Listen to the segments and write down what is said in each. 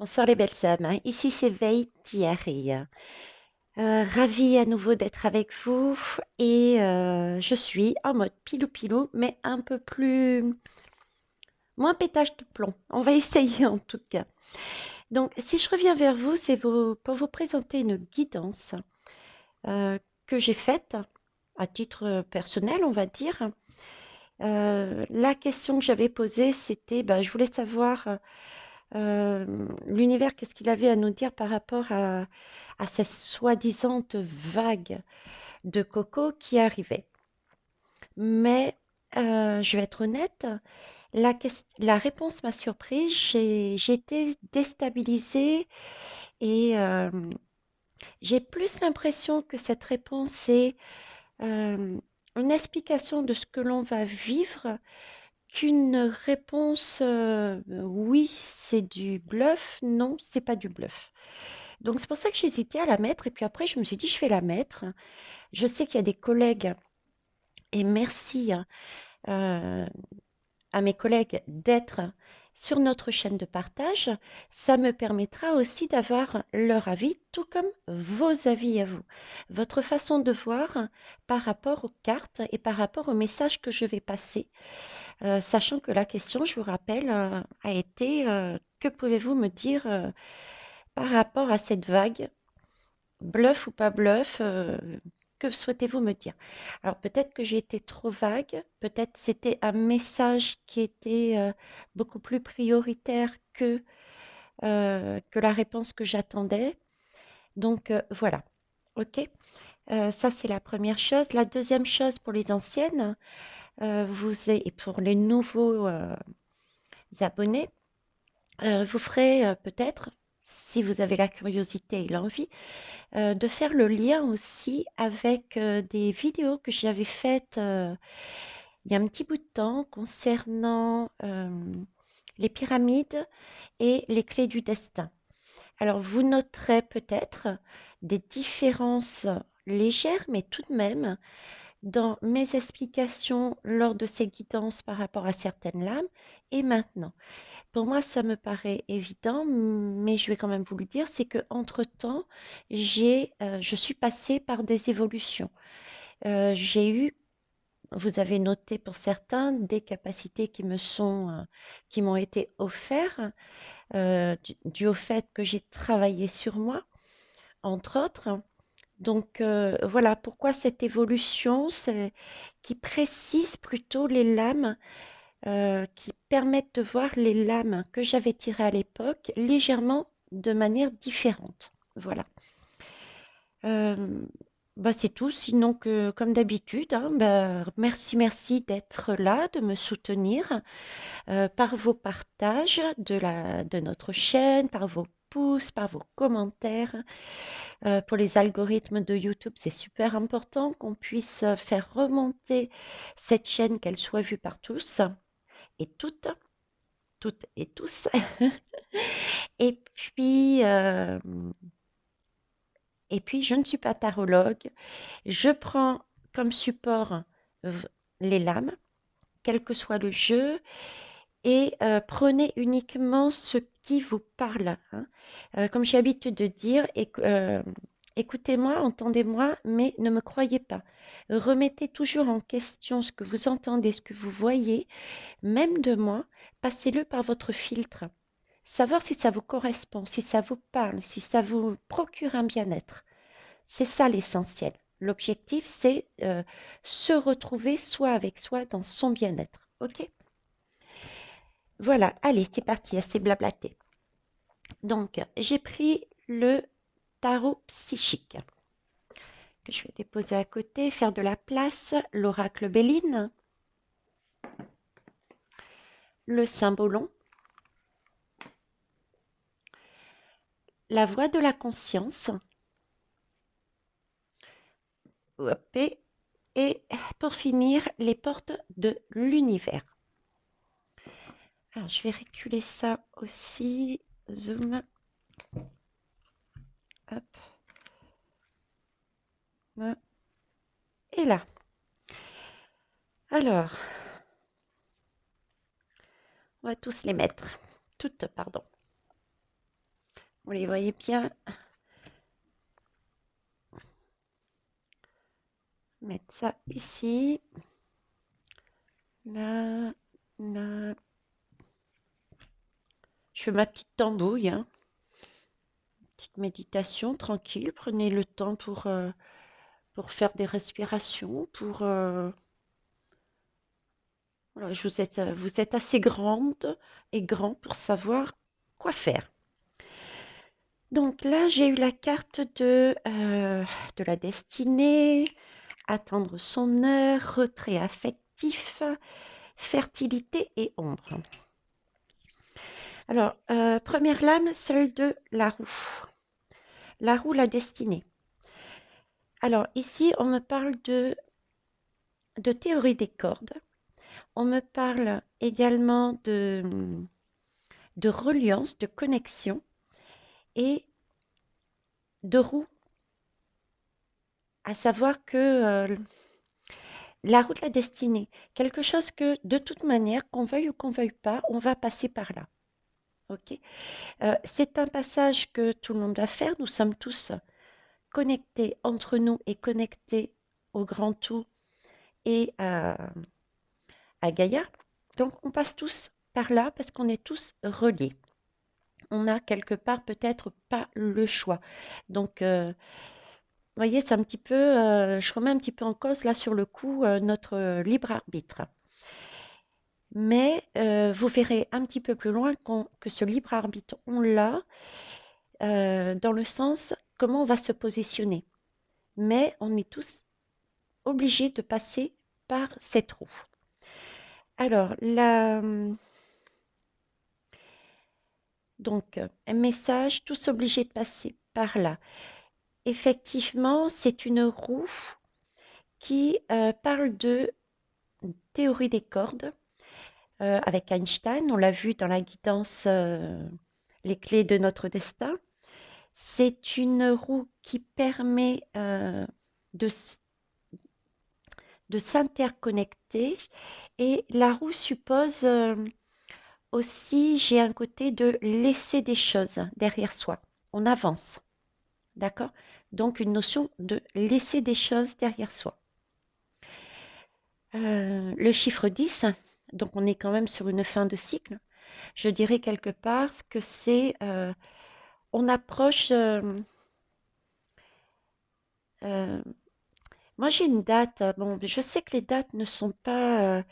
Bonsoir les belles âmes, hein. Ici c'est Veille Thierry. Ravie à nouveau d'être avec vous et je suis en mode pilou-pilou, mais un peu plus... moins pétage de plomb. On va essayer en tout cas. Donc si je reviens vers vous, c'est pour vous présenter une guidance euh, que j'ai faite à titre personnel, on va dire. La question que j'avais posée, c'était, je voulais savoir l'univers, qu'est-ce qu'il avait à nous dire par rapport à ces soi-disant vagues de coco qui arrivaient. Mais je vais être honnête, la réponse m'a surprise. J'ai été déstabilisée et j'ai plus l'impression que cette réponse est euh, une explication de ce que l'on va vivre qu'une réponse oui, c'est du bluff, non, c'est pas du bluff. Donc c'est pour ça que j'hésitais à la mettre et puis après je me suis dit je vais la mettre. Je sais qu'il y a des collègues et merci hein, euh, à mes collègues d'être sur notre chaîne de partage. Ça me permettra aussi d'avoir leur avis, tout comme vos avis à vous. Votre façon de voir par rapport aux cartes et par rapport au message que je vais passer. Sachant que la question, je vous rappelle, a été que pouvez-vous me dire par rapport à cette vague? Bluff ou pas bluff, que souhaitez-vous me dire? Alors peut-être que j'ai été trop vague, peut-être c'était un message qui était beaucoup plus prioritaire que la réponse que j'attendais. Donc voilà, ok? Ça c'est la première chose. La deuxième chose pour les anciennes, et pour les nouveaux abonnés, vous ferez peut-être, si vous avez la curiosité et l'envie, de faire le lien aussi avec des vidéos que j'avais faites il y a un petit bout de temps concernant les pyramides et les clés du destin. Alors, vous noterez peut-être des différences légères, mais tout de même, dans mes explications lors de ces guidances par rapport à certaines lames et maintenant. Pour moi, ça me paraît évident, mais je vais quand même vous le dire, c'est que entre temps, je suis passée par des évolutions. J'ai eu, vous avez noté pour certains, des capacités qui m'ont été offertes, dû au fait que j'ai travaillé sur moi, entre autres. Donc voilà pourquoi cette évolution, qui précise plutôt les lames qui permettent de voir les lames que j'avais tirées à l'époque légèrement de manière différente. Voilà. Euh, c'est tout. Sinon que, comme d'habitude, hein, merci, merci d'être là, de me soutenir par vos partages de notre chaîne, par vos pouces, par vos commentaires. Pour les algorithmes de YouTube, c'est super important qu'on puisse faire remonter cette chaîne, qu'elle soit vue par tous et toutes et tous. Et puis, je ne suis pas tarologue. Je prends comme support v- les lames, quel que soit le jeu, et prenez uniquement ce qui vous parle, hein. Comme j'ai l'habitude de dire, écoutez-moi, entendez-moi, mais ne me croyez pas. Remettez toujours en question ce que vous entendez, ce que vous voyez, même de moi, passez-le par votre filtre. Savoir si ça vous correspond, si ça vous parle, si ça vous procure un bien-être. C'est ça l'essentiel. L'objectif, c'est se retrouver soi avec soi dans son bien-être. OK? Voilà, allez, c'est parti, assez blablaté. Donc, j'ai pris le tarot psychique que je vais déposer à côté, faire de la place, l'oracle Béline, le symbolon, la voix de la conscience, hop, et pour finir, les portes de l'univers. Alors, je vais reculer ça aussi. Zoom. Hop. Et là. Alors, on va tous les mettre. Toutes, pardon. Vous les voyez bien. Mettre ça ici. Là, là. Je fais ma petite tambouille, hein. Petite méditation tranquille. Prenez le temps pour faire des respirations, voilà, vous êtes assez grande et grand pour savoir quoi faire. Donc là, j'ai eu la carte de la destinée, attendre son heure, retrait affectif, fertilité et ombre. Alors, première lame, celle de la roue. La roue, la destinée. Alors ici, on me parle de théorie des cordes. On me parle également de reliance, de connexion et de roue. À savoir que la roue de la destinée, quelque chose que de toute manière, qu'on veuille ou qu'on veuille pas, on va passer par là. Ok. C'est un passage que tout le monde va faire. Nous sommes tous connectés entre nous et connectés au grand tout et à Gaïa. Donc on passe tous par là parce qu'on est tous reliés. On a quelque part peut-être pas le choix. Donc, vous voyez, c'est un petit peu, je remets un petit peu en cause là sur le coup notre libre arbitre. Mais vous verrez un petit peu plus loin que ce libre arbitre, on l'a dans le sens comment on va se positionner. Mais on est tous obligés de passer par cette roue. Alors, donc, un message, tous obligés de passer par là. Effectivement, c'est une roue qui parle de théorie des cordes avec Einstein. On l'a vu dans la guidance Les clés de notre destin. C'est une roue qui permet de, de s'interconnecter et la roue suppose aussi, j'ai un côté de laisser des choses derrière soi. On avance, d'accord? Donc une notion de laisser des choses derrière soi. Le chiffre 10, donc on est quand même sur une fin de cycle. Je dirais quelque part que c'est, on approche, euh, moi j'ai une date, bon, je sais que les dates ne sont pas,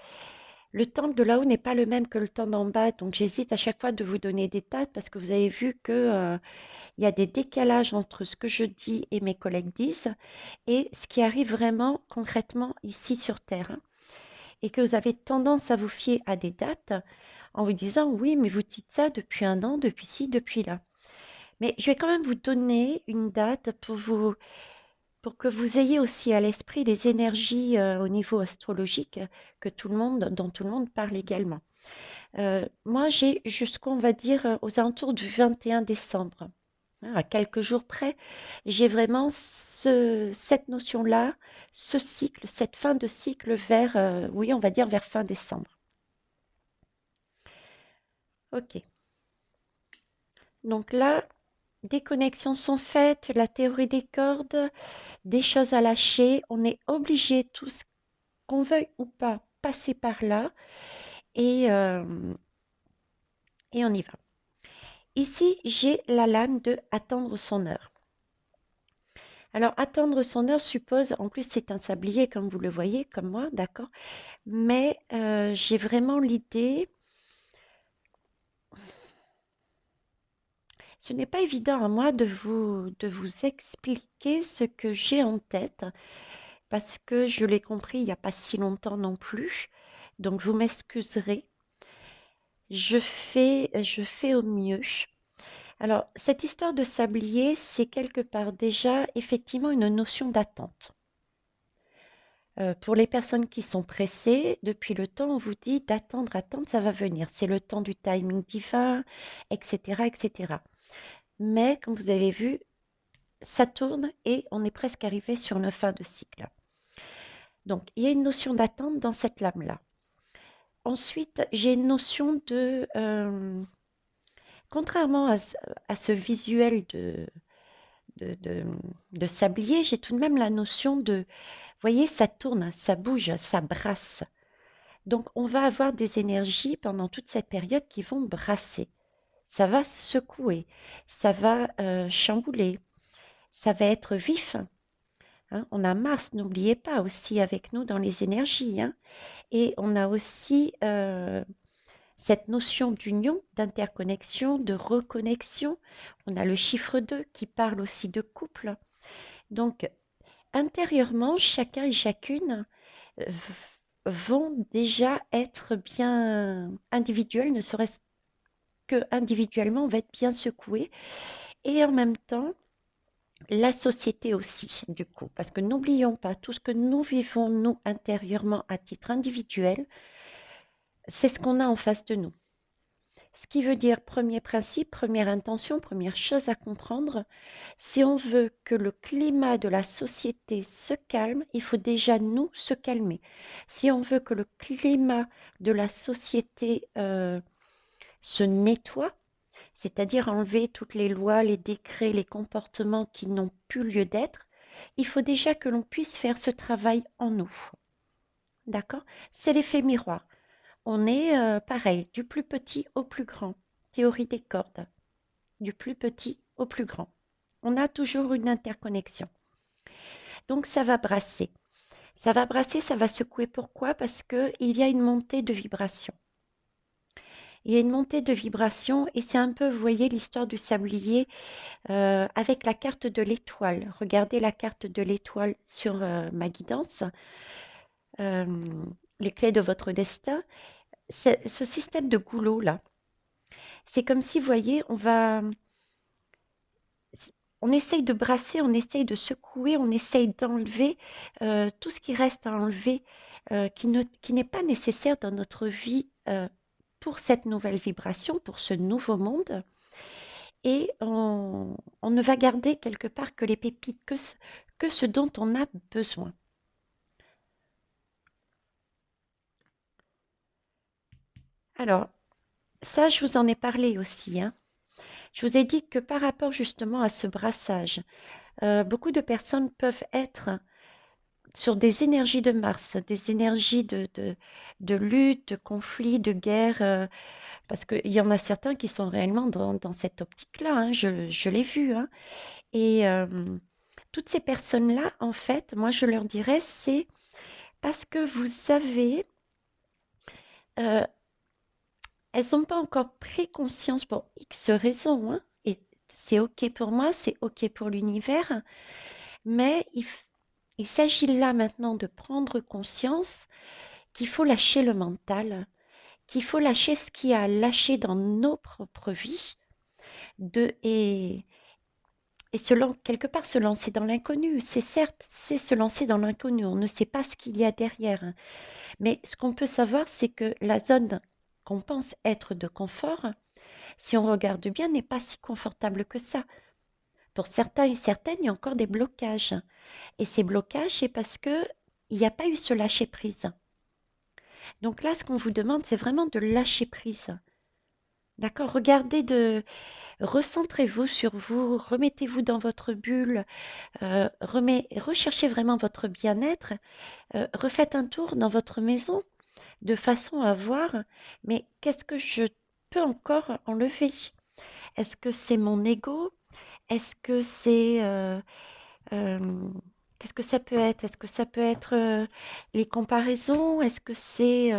le temps de là-haut n'est pas le même que le temps d'en bas, donc j'hésite à chaque fois de vous donner des dates parce que vous avez vu que il y a des décalages entre ce que je dis et mes collègues disent et ce qui arrive vraiment concrètement ici sur Terre, hein. Et que vous avez tendance à vous fier à des dates en vous disant oui, mais vous dites ça depuis un an, depuis ci, depuis là. Mais je vais quand même vous donner une date pour que vous ayez aussi à l'esprit les énergies au niveau astrologique que tout le monde, dont tout le monde parle également. Moi, j'ai jusqu'au, on va dire, aux alentours du 21 décembre, hein, à quelques jours près, j'ai vraiment cette notion-là, ce cycle, cette fin de cycle vers, oui, on va dire vers fin décembre. Ok. Donc là, des connexions sont faites, la théorie des cordes, des choses à lâcher. On est obligé tous, qu'on veuille ou pas, passer par là et, euh, et on y va. Ici, j'ai la lame de attendre son heure. Alors, attendre son heure suppose, en plus c'est un sablier comme vous le voyez, comme moi, d'accord, mais j'ai vraiment l'idée, ce n'est pas évident à moi de vous expliquer ce que j'ai en tête, parce que je l'ai compris il n'y a pas si longtemps non plus, donc vous m'excuserez, je fais au mieux. Alors, cette histoire de sablier, c'est quelque part déjà effectivement une notion d'attente. Pour les personnes qui sont pressées, depuis le temps, on vous dit d'attendre, attendre, ça va venir. C'est le temps du timing divin, etc., etc. Mais comme vous avez vu, ça tourne et on est presque arrivé sur une fin de cycle. Donc, il y a une notion d'attente dans cette lame-là. Ensuite, j'ai une notion Contrairement à ce visuel de, de, de sablier, j'ai tout de même la notion de, vous voyez, ça tourne, ça bouge, ça brasse. Donc, on va avoir des énergies pendant toute cette période qui vont brasser. Ça va secouer, ça va chambouler, ça va être vif. Hein. On a Mars, n'oubliez pas, aussi avec nous dans les énergies. Hein. Et on a aussi cette notion d'union, d'interconnexion, de reconnexion. On a le chiffre 2 qui parle aussi de couple. Donc, intérieurement, chacun et chacune vont déjà être bien individuels, ne serait-ce que individuellement, on va être bien secoué. Et en même temps, la société aussi, du coup, parce que n'oublions pas, tout ce que nous vivons, nous, intérieurement, à titre individuel, c'est ce qu'on a en face de nous. Ce qui veut dire, premier principe, première intention, première chose à comprendre, si on veut que le climat de la société se calme, il faut déjà nous se calmer. Si on veut que le climat de la société se nettoie, c'est-à-dire enlever toutes les lois, les décrets, les comportements qui n'ont plus lieu d'être, il faut déjà que l'on puisse faire ce travail en nous. D'accord? C'est l'effet miroir. On est pareil, du plus petit au plus grand. Théorie des cordes, du plus petit au plus grand. On a toujours une interconnexion. Donc ça va brasser. Ça va brasser, ça va secouer. Pourquoi? Parce qu'il y a une montée de vibration. Il y a une montée de vibration et c'est un peu, vous voyez, l'histoire du sablier avec la carte de l'étoile. Regardez la carte de l'étoile sur ma guidance, euh, les clés de votre destin. Ce système de goulot là, c'est comme si, vous voyez, on essaye de brasser, on essaye de secouer, on essaye d'enlever tout ce qui reste à enlever, qui n'est pas nécessaire dans notre vie pour cette nouvelle vibration, pour ce nouveau monde. Et on ne va garder quelque part que les pépites, que ce dont on a besoin. Alors, ça, je vous en ai parlé aussi. Hein. Je vous ai dit que par rapport justement à ce brassage, beaucoup de personnes peuvent être sur des énergies de Mars, des énergies de lutte, de conflit, de guerre, parce qu'il y en a certains qui sont réellement dans cette optique-là, hein, je l'ai vu. Hein. Et toutes ces personnes-là, en fait, moi je leur dirais, c'est parce que vous avez, euh, elles n'ont pas encore pris conscience pour X raisons, hein, et c'est OK pour moi, c'est OK pour l'univers, mais il s'agit là maintenant de prendre conscience qu'il faut lâcher le mental, qu'il faut lâcher ce qui a lâché dans nos propres vies, de, et quelque part se lancer dans l'inconnu. C'est certes, c'est se lancer dans l'inconnu, on ne sait pas ce qu'il y a derrière. Hein. Mais ce qu'on peut savoir, c'est que la zone qu'on pense être de confort, si on regarde bien, n'est pas si confortable que ça. Pour certains et certaines, il y a encore des blocages. Et ces blocages, c'est parce que il n'y a pas eu ce lâcher prise. Donc là, ce qu'on vous demande, c'est vraiment de lâcher prise. D'accord? Recentrez-vous sur vous, remettez-vous dans votre bulle, recherchez vraiment votre bien-être, refaites un tour dans votre maison de façon à voir, mais qu'est-ce que je peux encore enlever? Est-ce que c'est mon ego? Est-ce que c'est euh, qu'est-ce que ça peut être? Est-ce que ça peut être les comparaisons? Est-ce que c'est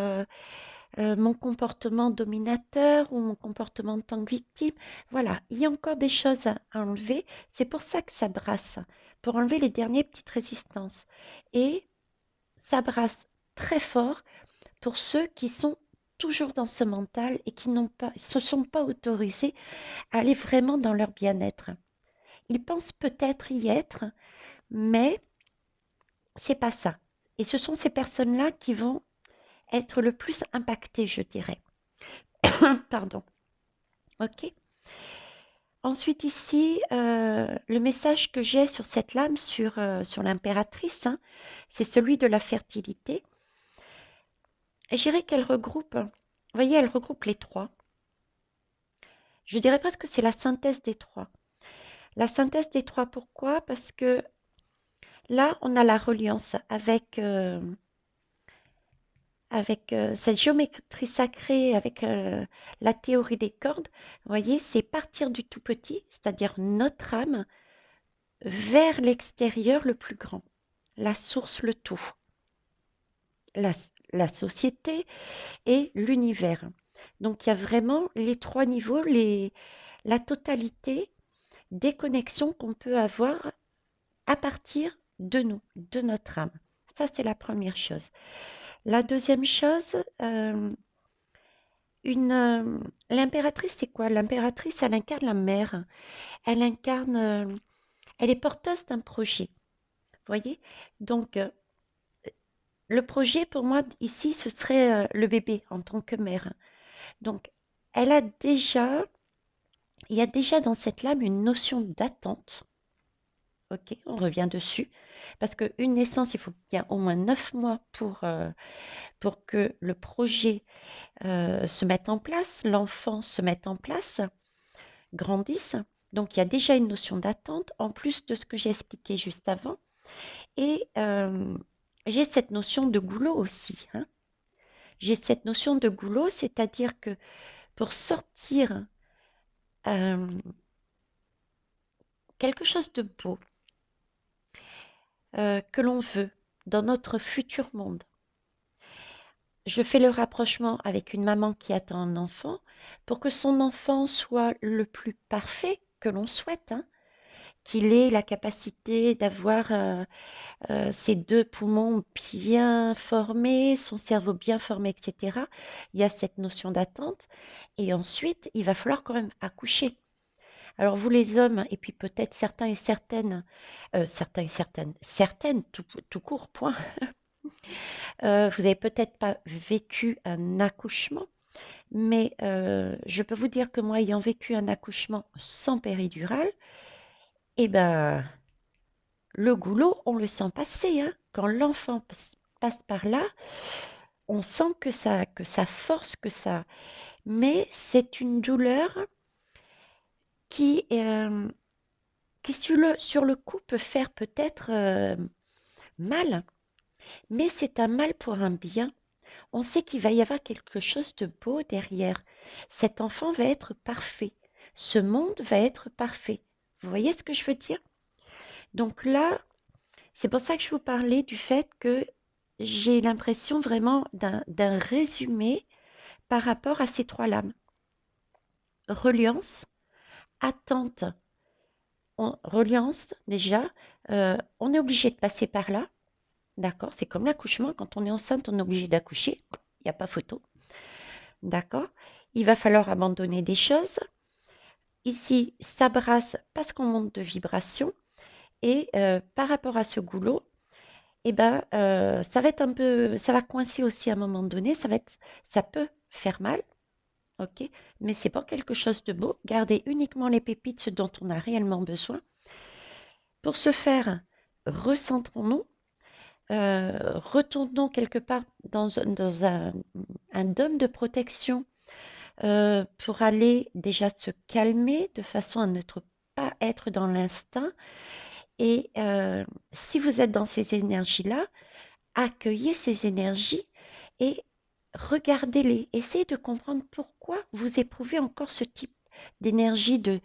mon comportement dominateur ou mon comportement en tant que victime? Voilà, il y a encore des choses à enlever. C'est pour ça que ça brasse, pour enlever les dernières petites résistances. Et ça brasse très fort pour ceux qui sont toujours dans ce mental et qui n'ont pas, se sont pas autorisés à aller vraiment dans leur bien-être. Ils pensent peut-être y être, mais c'est pas ça. Et ce sont ces personnes-là qui vont être le plus impactées, je dirais. Pardon. Ok. Ensuite ici, le message que j'ai sur cette lame, sur l'impératrice, hein, c'est celui de la fertilité. Et je dirais qu'elle regroupe, vous voyez, elle regroupe les trois. Je dirais presque que c'est la synthèse des trois. La synthèse des trois, pourquoi? Parce que là, on a la reliance avec cette géométrie sacrée, avec la théorie des cordes. Vous voyez, c'est partir du tout petit, c'est-à-dire notre âme, vers l'extérieur le plus grand, la source, le tout, la, la société et l'univers. Donc il y a vraiment les trois niveaux, la totalité des connexions qu'on peut avoir à partir de nous, de notre âme. Ça, c'est la première chose. La deuxième chose, l'impératrice, c'est quoi? L'impératrice, elle incarne la mère. Elle incarne, elle est porteuse d'un projet. Vous voyez? Donc, le projet, pour moi, ici, ce serait le bébé en tant que mère. Donc, elle a déjà, il y a déjà dans cette lame une notion d'attente. Ok, on revient dessus. Parce qu'une naissance, il faut qu'il y ait au moins 9 mois pour que le projet se mette en place, l'enfant se mette en place, grandisse. Donc, il y a déjà une notion d'attente, en plus de ce que j'ai expliqué juste avant. Et j'ai cette notion de goulot aussi, hein. J'ai cette notion de goulot, c'est-à-dire que pour sortir euh, quelque chose de beau que l'on veut dans notre futur monde, je fais le rapprochement avec une maman qui attend un enfant pour que son enfant soit le plus parfait que l'on souhaite, hein, qu'il ait la capacité d'avoir ses deux poumons bien formés, son cerveau bien formé, etc. Il y a cette notion d'attente. Et ensuite, il va falloir quand même accoucher. Alors vous les hommes, et puis peut-être certaines tout court, point. Vous avez peut-être pas vécu un accouchement, mais je peux vous dire que moi, ayant vécu un accouchement sans péridurale, eh ben, le goulot, on le sent passer, hein. Quand l'enfant passe par là, on sent que ça force, que ça. Mais c'est une douleur qui, qui sur le coup peut faire peut-être mal, mais c'est un mal pour un bien. On sait qu'il va y avoir quelque chose de beau derrière. Cet enfant va être parfait. Ce monde va être parfait. Vous voyez ce que je veux dire? Donc là, c'est pour ça que je vous parlais du fait que j'ai l'impression vraiment d'un résumé par rapport à ces trois lames. Reliance, attente, reliance déjà, on est obligé de passer par là, d'accord? C'est comme l'accouchement, quand on est enceinte, on est obligé d'accoucher, il n'y a pas photo, d'accord? Il va falloir abandonner des choses. Ici, ça brasse parce qu'on monte de vibration et par rapport à ce goulot, eh ben, ça va être un peu, ça va coincer aussi à un moment donné, ça peut faire mal, ok, mais c'est pas quelque chose de beau. Gardez uniquement les pépites, ce dont on a réellement besoin. Pour ce faire, recentrons-nous, retournons quelque part dans un dôme de protection pour aller déjà se calmer de façon à ne pas être dans l'instinct. Et si vous êtes dans ces énergies-là, accueillez ces énergies et regardez-les. Essayez de comprendre pourquoi vous éprouvez encore ce type d'énergie de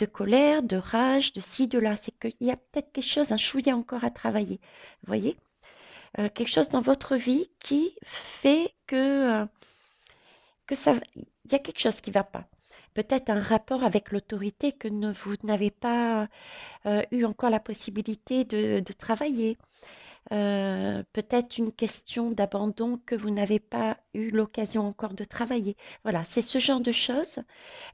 colère, de rage, de ci, de là. C'est qu'il y a peut-être quelque chose, un chouïa encore à travailler. Vous voyez? Quelque chose dans votre vie qui fait que ça, il y a quelque chose qui ne va pas. Peut-être un rapport avec l'autorité que vous n'avez pas eu encore la possibilité de travailler. Peut-être une question d'abandon que vous n'avez pas eu l'occasion encore de travailler. Voilà, c'est ce genre de choses.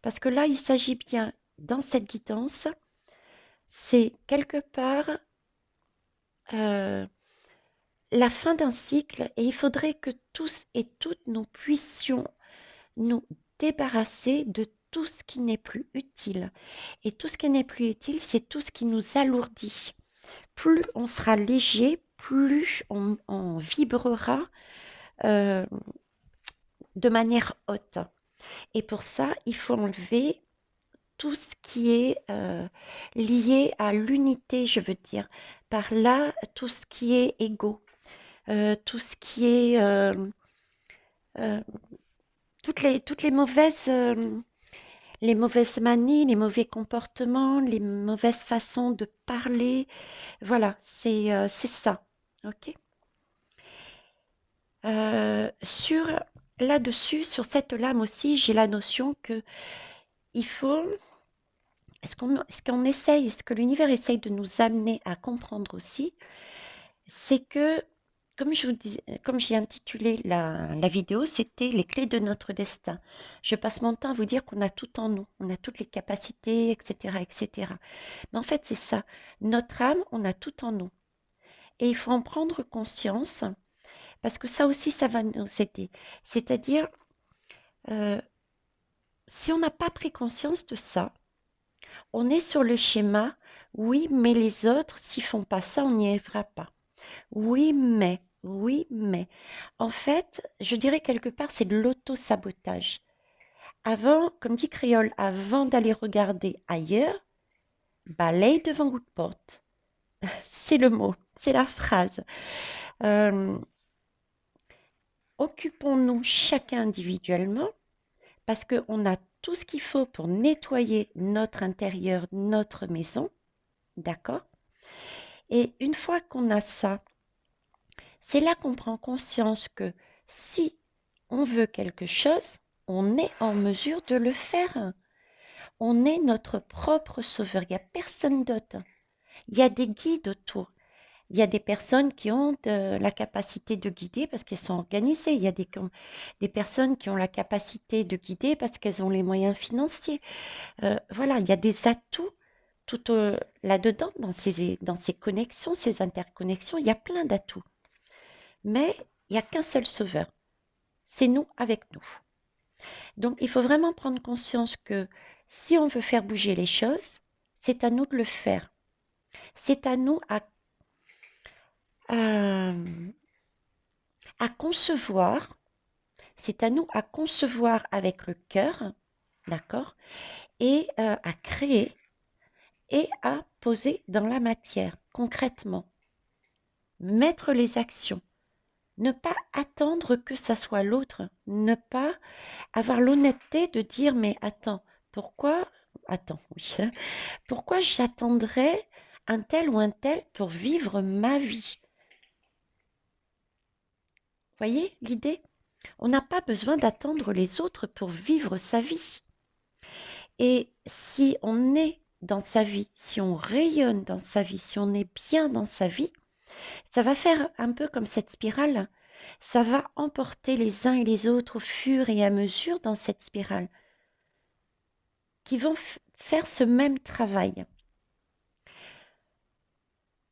Parce que là, il s'agit bien, dans cette guidance, c'est quelque part euh, la fin d'un cycle et il faudrait que tous et toutes nous puissions nous débarrasser de tout ce qui n'est plus utile. Et tout ce qui n'est plus utile, c'est tout ce qui nous alourdit. Plus on sera léger, plus on vibrera de manière haute. Et pour ça, il faut enlever tout ce qui est lié à l'unité, je veux dire. Par là, tout ce qui est ego, tout ce qui est euh, toutes les mauvaises manies, les mauvais comportements, les mauvaises façons de parler. Voilà, c'est ça. Ok. Sur là-dessus, sur cette lame aussi, j'ai la notion que il faut, ce qu'on essaye, ce que l'univers essaye de nous amener à comprendre aussi, c'est que, comme je vous dis, comme j'ai intitulé la vidéo, c'était les clés de notre destin. Je passe mon temps à vous dire qu'on a tout en nous, on a toutes les capacités, etc., etc. Mais en fait, c'est ça. Notre âme, on a tout en nous. Et il faut en prendre conscience, parce que ça aussi, ça va nous aider. C'est-à-dire, euh, si on n'a pas pris conscience de ça, on est sur le schéma, oui, mais les autres, s'ils font pas ça, on n'y arrivera pas. Oui, mais. En fait, je dirais quelque part, c'est de l'auto-sabotage. Avant, comme dit Créole, avant d'aller regarder ailleurs, balaye devant votre porte. C'est le mot, c'est la phrase. Euh, Occupons-nous chacun individuellement parce qu'on a tout ce qu'il faut pour nettoyer notre intérieur, notre maison, d'accord? Et une fois qu'on a ça, c'est là qu'on prend conscience que si on veut quelque chose, on est en mesure de le faire. On est notre propre sauveur. Il n'y a personne d'autre. Il y a des guides autour. Il y a des personnes qui ont la capacité de guider parce qu'elles sont organisées. Il y a des personnes qui ont la capacité de guider parce qu'elles ont les moyens financiers. Voilà, il y a des atouts tout là-dedans, dans ces connexions, ces interconnexions. Il y a plein d'atouts. Mais il n'y a qu'un seul sauveur. C'est nous avec nous. Donc, il faut vraiment prendre conscience que si on veut faire bouger les choses, c'est à nous de le faire. C'est à nous à, à concevoir, c'est à nous à concevoir avec le cœur, d'accord, et à créer et à poser dans la matière, concrètement. Mettre les actions. Ne pas attendre que ça soit l'autre. Ne pas avoir l'honnêteté de dire, mais attends, pourquoi, attends, oui, pourquoi j'attendrais un tel ou un tel pour vivre ma vie? Voyez l'idée? On n'a pas besoin d'attendre les autres pour vivre sa vie. Et si on est dans sa vie, si on rayonne dans sa vie, si on est bien dans sa vie, ça va faire un peu comme cette spirale. Ça va emporter les uns et les autres au fur et à mesure dans cette spirale, qui vont faire ce même travail.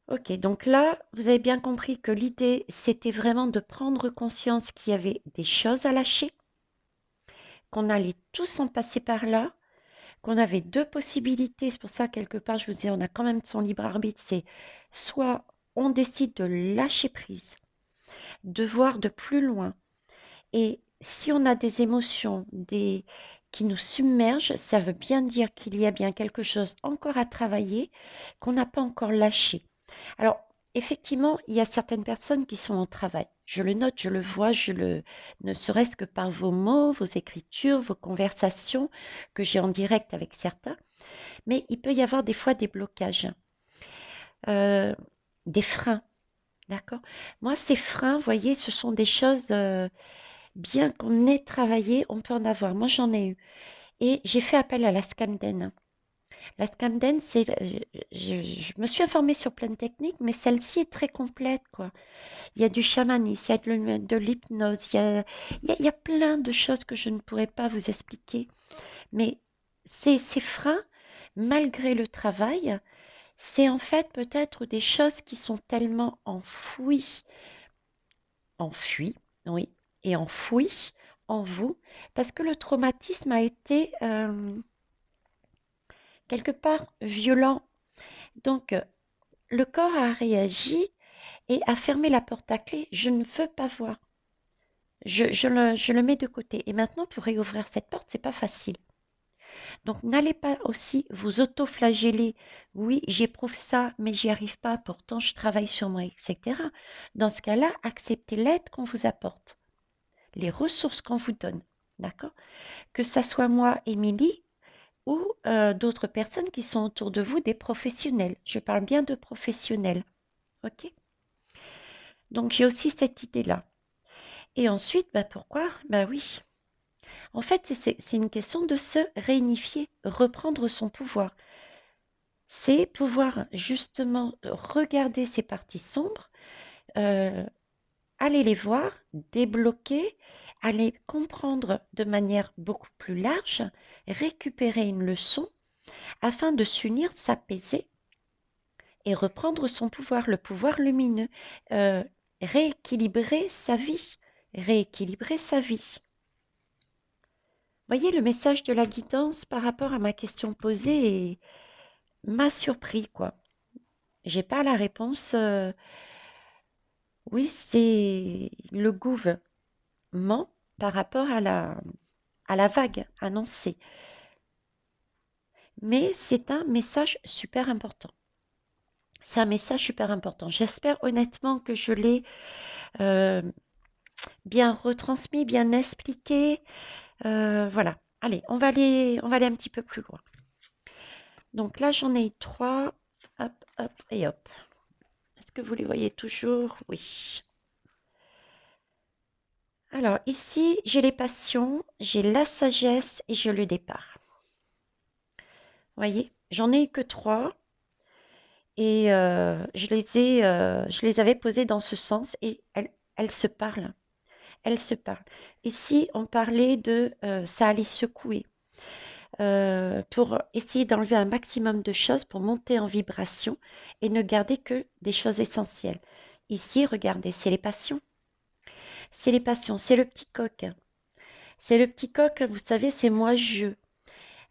Ok, donc là, vous avez bien compris que l'idée, c'était vraiment de prendre conscience qu'il y avait des choses à lâcher, qu'on allait tous en passer par là, qu'on avait deux possibilités. C'est pour ça, quelque part, je vous disais, on a quand même son libre arbitre. C'est soit on décide de lâcher prise, de voir de plus loin. Et si on a des émotions qui nous submergent, ça veut bien dire qu'il y a bien quelque chose encore à travailler, qu'on n'a pas encore lâché. Alors, effectivement, il y a certaines personnes qui sont en travail. Je le note, je le vois, ne serait-ce que par vos mots, vos écritures, vos conversations que j'ai en direct avec certains. Mais il peut y avoir des fois des blocages, euh, des freins, d'accord? Moi, ces freins, vous voyez, ce sont des choses, bien qu'on ait travaillé, on peut en avoir. Moi, j'en ai eu. Et j'ai fait appel à la Scamden. La Scamden, je me suis informée sur plein de techniques, mais celle-ci est très complète, quoi. Il y a du chamanisme, il y a de l'hypnose, il y a plein de choses que je ne pourrais pas vous expliquer. Mais ces freins, malgré le travail, c'est en fait peut-être des choses qui sont tellement enfuies, oui, et enfouies en vous, parce que le traumatisme a été quelque part violent. Donc, le corps a réagi et a fermé la porte à clé. Je ne veux pas voir. Je le mets de côté. Et maintenant, pour réouvrir cette porte, c'est pas facile. Donc, n'allez pas aussi vous auto-flageller. Oui, j'éprouve ça, mais j'y arrive pas. Pourtant, je travaille sur moi, etc. Dans ce cas-là, acceptez l'aide qu'on vous apporte, les ressources qu'on vous donne. D'accord? Que ça soit moi, Émilie, ou d'autres personnes qui sont autour de vous, des professionnels. Je parle bien de professionnels. OK? Donc, j'ai aussi cette idée-là. Et ensuite, bah, pourquoi? Bah oui. En fait, c'est une question de se réunifier, reprendre son pouvoir. C'est pouvoir justement regarder ces parties sombres, euh, aller les voir, débloquer, aller comprendre de manière beaucoup plus large, récupérer une leçon afin de s'unir, s'apaiser et reprendre son pouvoir, le pouvoir lumineux, euh, rééquilibrer sa vie, rééquilibrer sa vie. Voyez, le message de la guidance par rapport à ma question posée m'a surpris, quoi. J'ai pas la réponse. Oui, c'est le gouvernement par rapport à la vague annoncée. Mais c'est un message super important. C'est un message super important. J'espère honnêtement que je l'ai euh, bien retransmis, bien expliqué. Voilà. Allez, on va aller un petit peu plus loin. Donc là, j'en ai eu trois. Hop, hop et hop. Est-ce que vous les voyez toujours? Oui. Alors ici, j'ai les passions, j'ai la sagesse et j'ai le départ. Voyez, j'en ai eu que trois et je les avais posées dans ce sens et elles se parlent. Elles se parlent. Ici, on parlait de ça allait secouer pour essayer d'enlever un maximum de choses pour monter en vibration et ne garder que des choses essentielles. Ici, regardez, c'est les passions. C'est les passions, c'est le petit coq. C'est le petit coq, vous savez, c'est moi-je.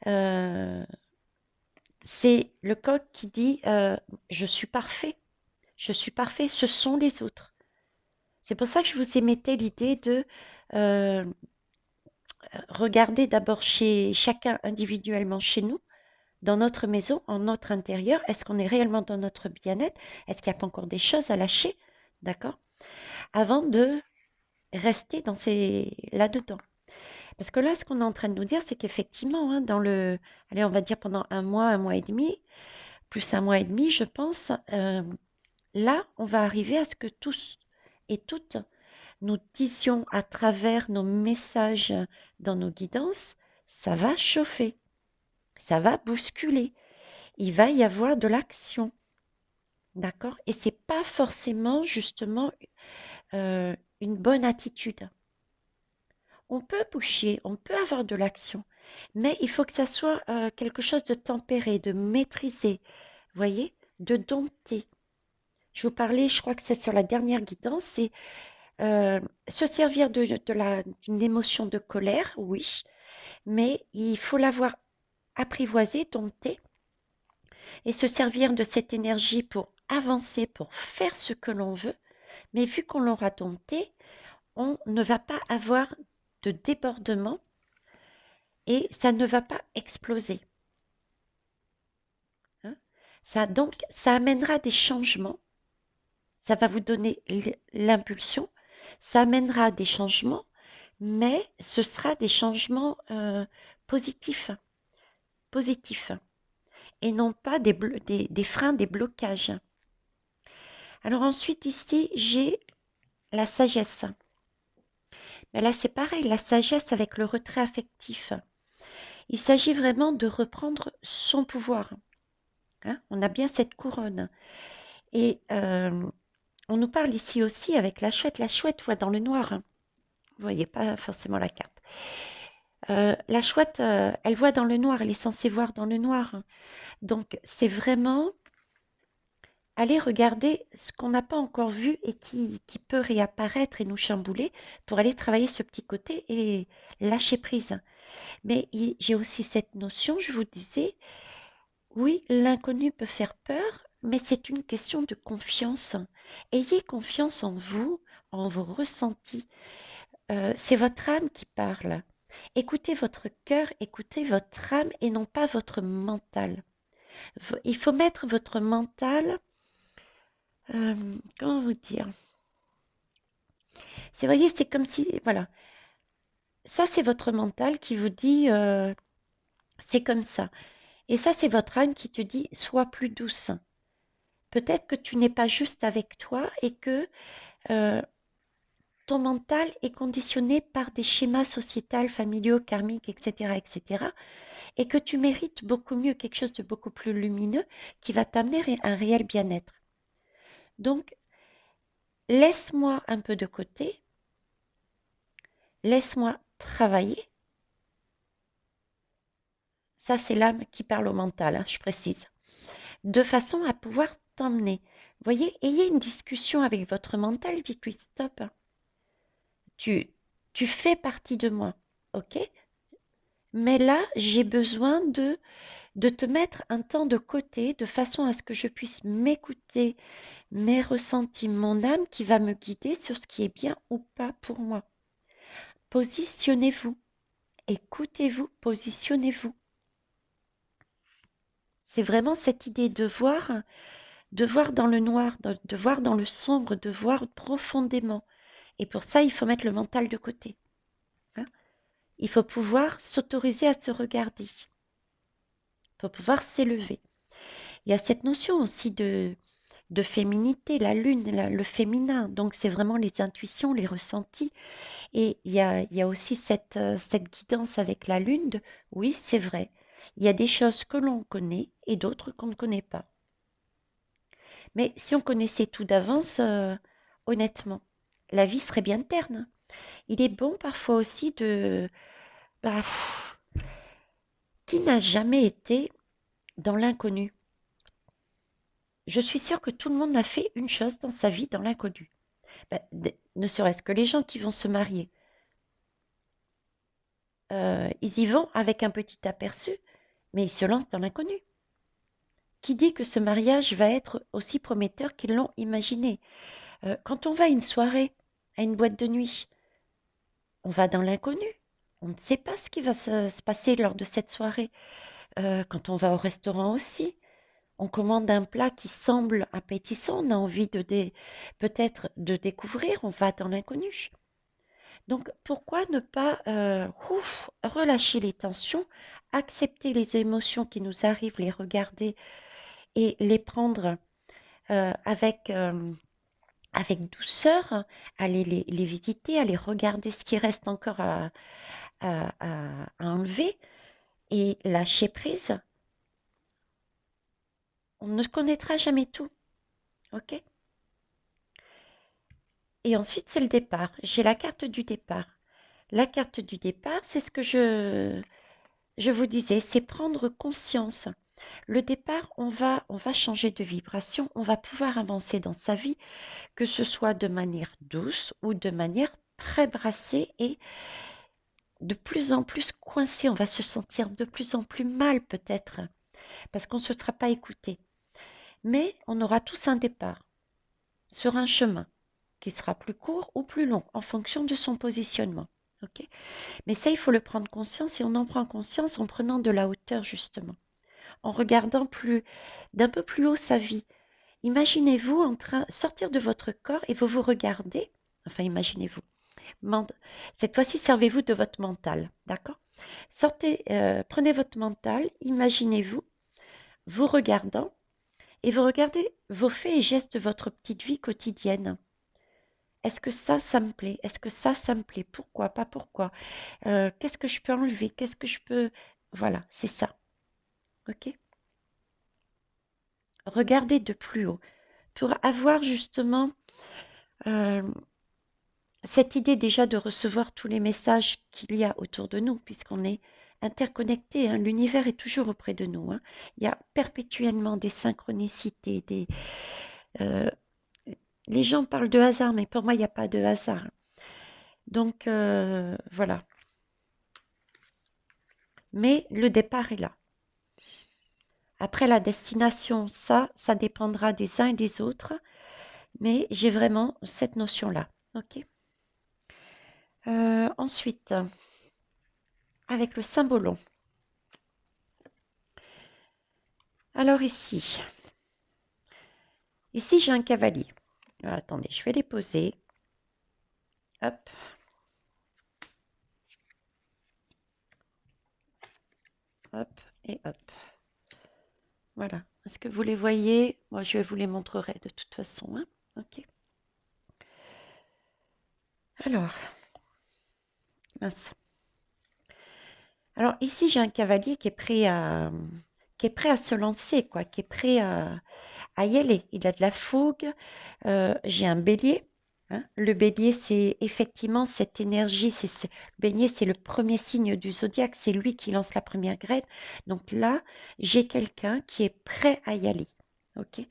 Euh, c'est le coq qui dit je suis parfait, je suis parfait, ce sont les autres. C'est pour ça que je vous émettais l'idée de euh, regarder d'abord chez chacun individuellement chez nous, dans notre maison, en notre intérieur. Est-ce qu'on est réellement dans notre bien-être? Est-ce qu'il n'y a pas encore des choses à lâcher? D'accord? Avant de rester dans là-dedans. Parce que là, ce qu'on est en train de nous dire, c'est qu'effectivement, hein, allez, on va dire pendant un mois et demi, plus un mois et demi, je pense, là, on va arriver à ce que tous et toutes nous disions à travers nos messages dans nos guidances, ça va chauffer, ça va bousculer, il va y avoir de l'action, d'accord? Et c'est pas forcément justement une bonne attitude. On peut bouger, on peut avoir de l'action, mais il faut que ça soit quelque chose de tempéré, de maîtrisé, voyez, de dompté. Je vous parlais, je crois que c'est sur la dernière guidance, c'est se servir d'une émotion de colère, oui, mais il faut l'avoir apprivoisée, domptée, et se servir de cette énergie pour avancer, pour faire ce que l'on veut. Mais vu qu'on l'aura domptée, on ne va pas avoir de débordement et ça ne va pas exploser. Hein. Donc, ça amènera des changements, ça va vous donner l'impulsion, ça amènera des changements, mais ce sera des changements positifs, positifs, et non pas des freins, des blocages. Alors ensuite, ici, j'ai la sagesse. Mais là, c'est pareil, la sagesse avec le retrait affectif. Il s'agit vraiment de reprendre son pouvoir. Hein. On a bien cette couronne. Et on nous parle ici aussi avec la chouette. La chouette voit dans le noir. Hein. Vous voyez pas forcément la carte. La chouette, elle voit dans le noir. Elle est censée voir dans le noir. Hein. Donc, c'est vraiment aller regarder ce qu'on n'a pas encore vu et qui peut réapparaître et nous chambouler pour aller travailler ce petit côté et lâcher prise. Mais j'ai aussi cette notion, je vous disais, oui, l'inconnu peut faire peur, mais c'est une question de confiance. Ayez confiance en vous, en vos ressentis. C'est votre âme qui parle. Écoutez votre cœur, écoutez votre âme et non pas votre mental. Il faut mettre votre mental, comment vous dire? C'est, voyez, c'est comme si, voilà, ça c'est votre mental qui vous dit, c'est comme ça. Et ça c'est votre âme qui te dit, sois plus douce. Peut-être que tu n'es pas juste avec toi et que euh, ton mental est conditionné par des schémas sociétals, familiaux, karmiques, etc., etc., et que tu mérites beaucoup mieux, quelque chose de beaucoup plus lumineux qui va t'amener un réel bien-être. Donc, laisse-moi un peu de côté, laisse-moi travailler. Ça, c'est l'âme qui parle au mental, hein, je précise. De façon à pouvoir t'emmener. Voyez, ayez une discussion avec votre mental, dites-lui stop. Tu, tu fais partie de moi, ok? Mais là, j'ai besoin de te mettre un temps de côté de façon à ce que je puisse m'écouter, mes ressentis, mon âme qui va me guider sur ce qui est bien ou pas pour moi. Positionnez-vous, écoutez-vous, positionnez-vous. C'est vraiment cette idée de voir dans le noir, de voir dans le sombre, de voir profondément. Et pour ça, il faut mettre le mental de côté, hein. Il faut pouvoir s'autoriser à se regarder, pour pouvoir s'élever. Il y a cette notion aussi de féminité, la lune, le féminin. Donc, c'est vraiment les intuitions, les ressentis. Et il y a aussi cette guidance avec la lune de, oui, c'est vrai, il y a des choses que l'on connaît et d'autres qu'on ne connaît pas. Mais si on connaissait tout d'avance, honnêtement, la vie serait bien terne. Il est bon parfois aussi de... Bah, qui n'a jamais été dans l'inconnu? Je suis sûre que tout le monde a fait une chose dans sa vie dans l'inconnu. Bah, ne serait-ce que les gens qui vont se marier. Ils y vont avec un petit aperçu, mais ils se lancent dans l'inconnu. Qui dit que ce mariage va être aussi prometteur qu'ils l'ont imaginé? Quand on va à une soirée, à une boîte de nuit, on va dans l'inconnu. On ne sait pas ce qui va se passer lors de cette soirée. Quand on va au restaurant aussi, on commande un plat qui semble appétissant, on a envie peut-être de découvrir, on va dans l'inconnu. Donc pourquoi ne pas relâcher les tensions, accepter les émotions qui nous arrivent, les regarder et les prendre avec douceur, aller les visiter, aller regarder ce qui reste encore à enlever et lâcher prise. On ne connaîtra jamais tout, ok? Et ensuite, c'est le départ. J'ai la carte du départ. La carte du départ, c'est ce que je vous disais, c'est prendre conscience. Le départ, on va changer de vibration, on va pouvoir avancer dans sa vie, que ce soit de manière douce ou de manière très brassée et de plus en plus coincé. On va se sentir de plus en plus mal peut-être, parce qu'on ne se sera pas écouté. Mais on aura tous un départ sur un chemin qui sera plus court ou plus long en fonction de son positionnement. Ok. Mais ça, il faut le prendre conscience et on en prend conscience en prenant de la hauteur justement, en regardant d'un peu plus haut sa vie. Imaginez-vous en train de sortir de votre corps et vous vous regardez, enfin imaginez-vous, cette fois-ci servez-vous de votre mental, d'accord? Sortez, prenez votre mental, imaginez-vous, vous regardant et vous regardez vos faits et gestes de votre petite vie quotidienne. Est-ce que ça me plaît? Est-ce que ça me plaît? Pourquoi? Pas pourquoi? Qu'est-ce que je peux enlever? Qu'est-ce que je peux... Voilà, c'est ça. Ok? Regardez de plus haut pour avoir justement euh, cette idée déjà de recevoir tous les messages qu'il y a autour de nous, puisqu'on est interconnecté, hein, l'univers est toujours auprès de nous, hein. Il y a perpétuellement des synchronicités, euh, les gens parlent de hasard, mais pour moi, il n'y a pas de hasard. Donc, voilà. Mais le départ est là. Après, la destination, ça dépendra des uns et des autres, mais j'ai vraiment cette notion-là. Ok. Ensuite, avec le cymbalon. Alors ici j'ai un cavalier. Alors, attendez, je vais les poser. Hop. Hop et hop. Voilà. Est-ce que vous les voyez? Moi, je vous les montrerai de toute façon, hein. Ok. Alors, mince. Alors ici, j'ai un cavalier qui est prêt à se lancer, quoi, qui est prêt à y aller. Il a de la fougue. J'ai un bélier, hein. Le bélier, c'est effectivement cette énergie. Le bélier, c'est le premier signe du zodiaque. C'est lui qui lance la première graine. Donc là, j'ai quelqu'un qui est prêt à y aller. Ok.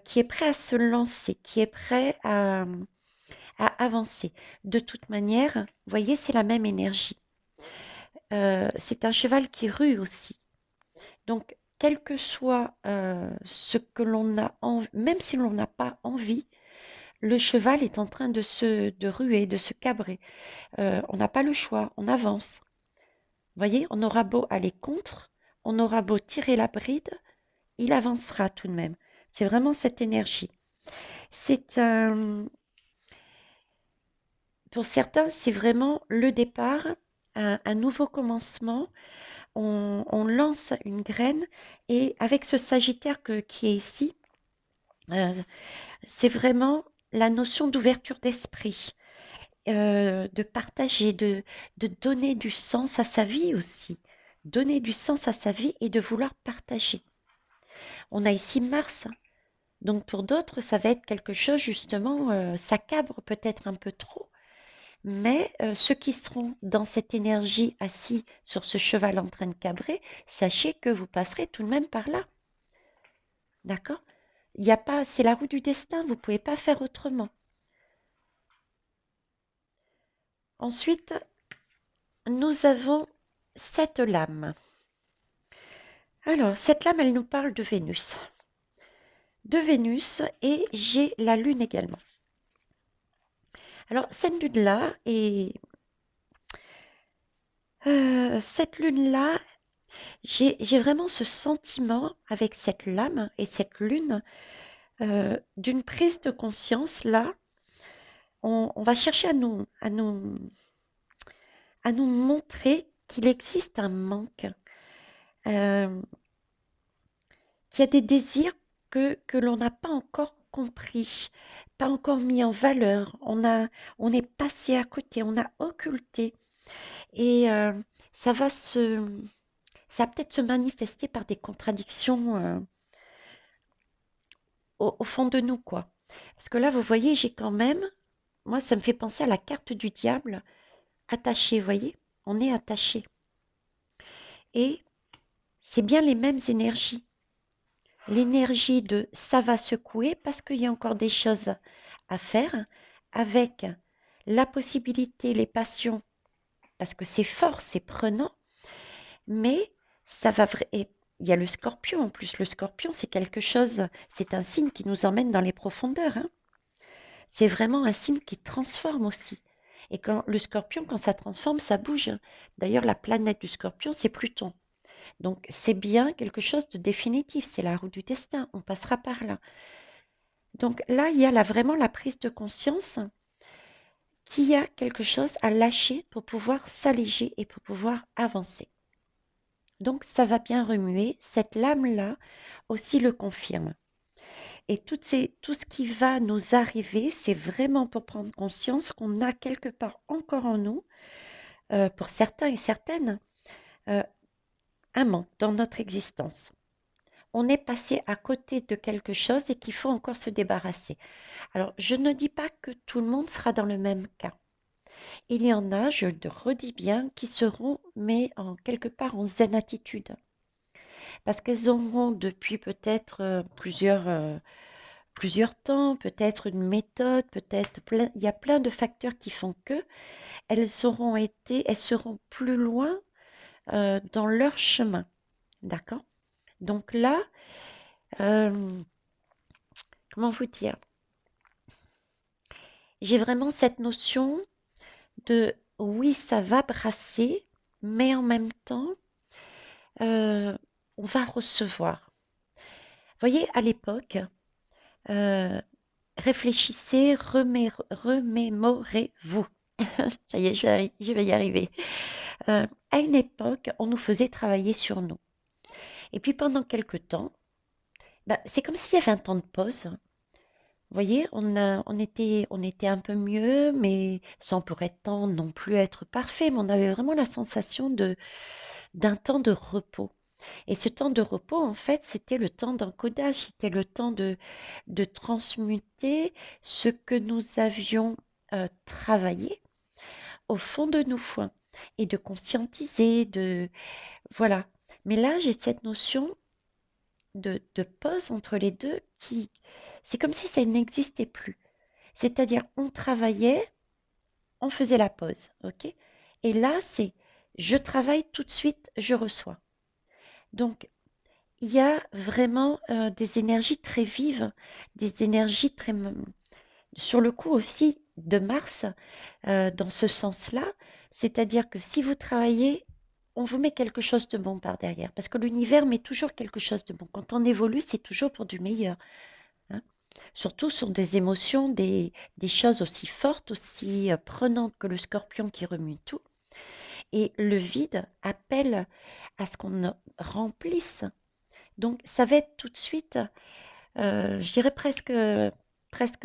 Qui est prêt à se lancer, qui est prêt à avancer. De toute manière, vous voyez, c'est la même énergie. C'est un cheval qui rue aussi. Donc, quel que soit ce que l'on a envie, même si l'on n'a pas envie, le cheval est en train de ruer, de se cabrer. On n'a pas le choix, on avance. Vous voyez, on aura beau aller contre, on aura beau tirer la bride, il avancera tout de même. C'est vraiment cette énergie. C'est un, Pour certains, c'est vraiment le départ, un nouveau commencement. On lance une graine et avec ce Sagittaire qui est ici, euh, c'est vraiment la notion d'ouverture d'esprit, de partager, de donner du sens à sa vie aussi. Donner du sens à sa vie et de vouloir partager. On a ici Mars, donc pour d'autres, ça va être quelque chose justement, ça cabre peut-être un peu trop. Mais ceux qui seront dans cette énergie assis sur ce cheval en train de cabrer, sachez que vous passerez tout de même par là. D'accord? Il y a pas, c'est la roue du destin, vous ne pouvez pas faire autrement. Ensuite, nous avons cette lame. Alors, cette lame, elle nous parle de Vénus. De Vénus et j'ai la Lune également. Alors, cette lune-là, cette lune-là, j'ai vraiment ce sentiment avec cette lame et cette lune d'une prise de conscience. Là, on va chercher à nous montrer qu'il existe un manque, euh, qu'il y a des désirs que l'on n'a pas encore compris, pas encore mis en valeur. On est passé à côté, on a occulté. Et ça va ça va peut-être se manifester par des contradictions au fond de nous, quoi. Parce que là, vous voyez, j'ai quand même, moi, ça me fait penser à la carte du diable attachée, vous voyez? On est attaché. Et c'est bien les mêmes énergies. L'énergie de ça va secouer parce qu'il y a encore des choses à faire avec la possibilité, les passions, parce que c'est fort, c'est prenant, mais ça va et il y a le scorpion en plus. Le scorpion, c'est quelque chose, c'est un signe qui nous emmène dans les profondeurs, hein. C'est vraiment un signe qui transforme aussi. Et quand le scorpion, quand ça transforme, ça bouge. D'ailleurs, la planète du scorpion, c'est Pluton. Donc, c'est bien quelque chose de définitif. C'est la roue du destin. On passera par là. Donc là, il y a vraiment la prise de conscience qu'il y a quelque chose à lâcher pour pouvoir s'alléger et pour pouvoir avancer. Donc, ça va bien remuer. Cette lame-là aussi le confirme. Et tout ce qui va nous arriver, c'est vraiment pour prendre conscience qu'on a quelque part encore en nous, pour certains et certaines, euh, un manque dans notre existence. On est passé à côté de quelque chose et qu'il faut encore se débarrasser. Alors, je ne dis pas que tout le monde sera dans le même cas. Il y en a, je le redis bien, qui seront, mais en quelque part en zen attitude. Parce qu'elles auront depuis peut-être plusieurs temps, peut-être une méthode, peut-être plein, il y a plein de facteurs qui font que elles seront plus loin dans leur chemin, d'accord? Donc là, euh, comment vous dire? J'ai vraiment cette notion de oui, ça va brasser, mais en même temps, on va recevoir. Vous voyez, à l'époque, euh, réfléchissez, remémorez-vous. Ça y est, je vais y arriver. À une époque, on nous faisait travailler sur nous. Et puis pendant quelque temps, bah, c'est comme s'il y avait un temps de pause. Vous voyez, on était un peu mieux, mais sans pour autant non plus être parfait. Mais on avait vraiment la sensation d'un temps de repos. Et ce temps de repos, en fait, c'était le temps d'encodage, c'était le temps de transmuter ce que nous avions travaillé au fond de nous et de conscientiser, voilà. Mais là, j'ai cette notion de pause entre les deux qui, c'est comme si ça n'existait plus. C'est-à-dire, on travaillait, on faisait la pause, ok? Et là, c'est je travaille tout de suite, je reçois. Donc, il y a vraiment des énergies très vives, des énergies très, sur le coup aussi de Mars, dans ce sens-là. C'est-à-dire que si vous travaillez, on vous met quelque chose de bon par derrière, parce que l'univers met toujours quelque chose de bon. Quand on évolue, c'est toujours pour du meilleur, hein. Surtout sur des émotions, des choses aussi fortes, aussi prenantes que le scorpion qui remue tout. Et le vide appelle à ce qu'on remplisse. Donc, ça va être tout de suite, je dirais presque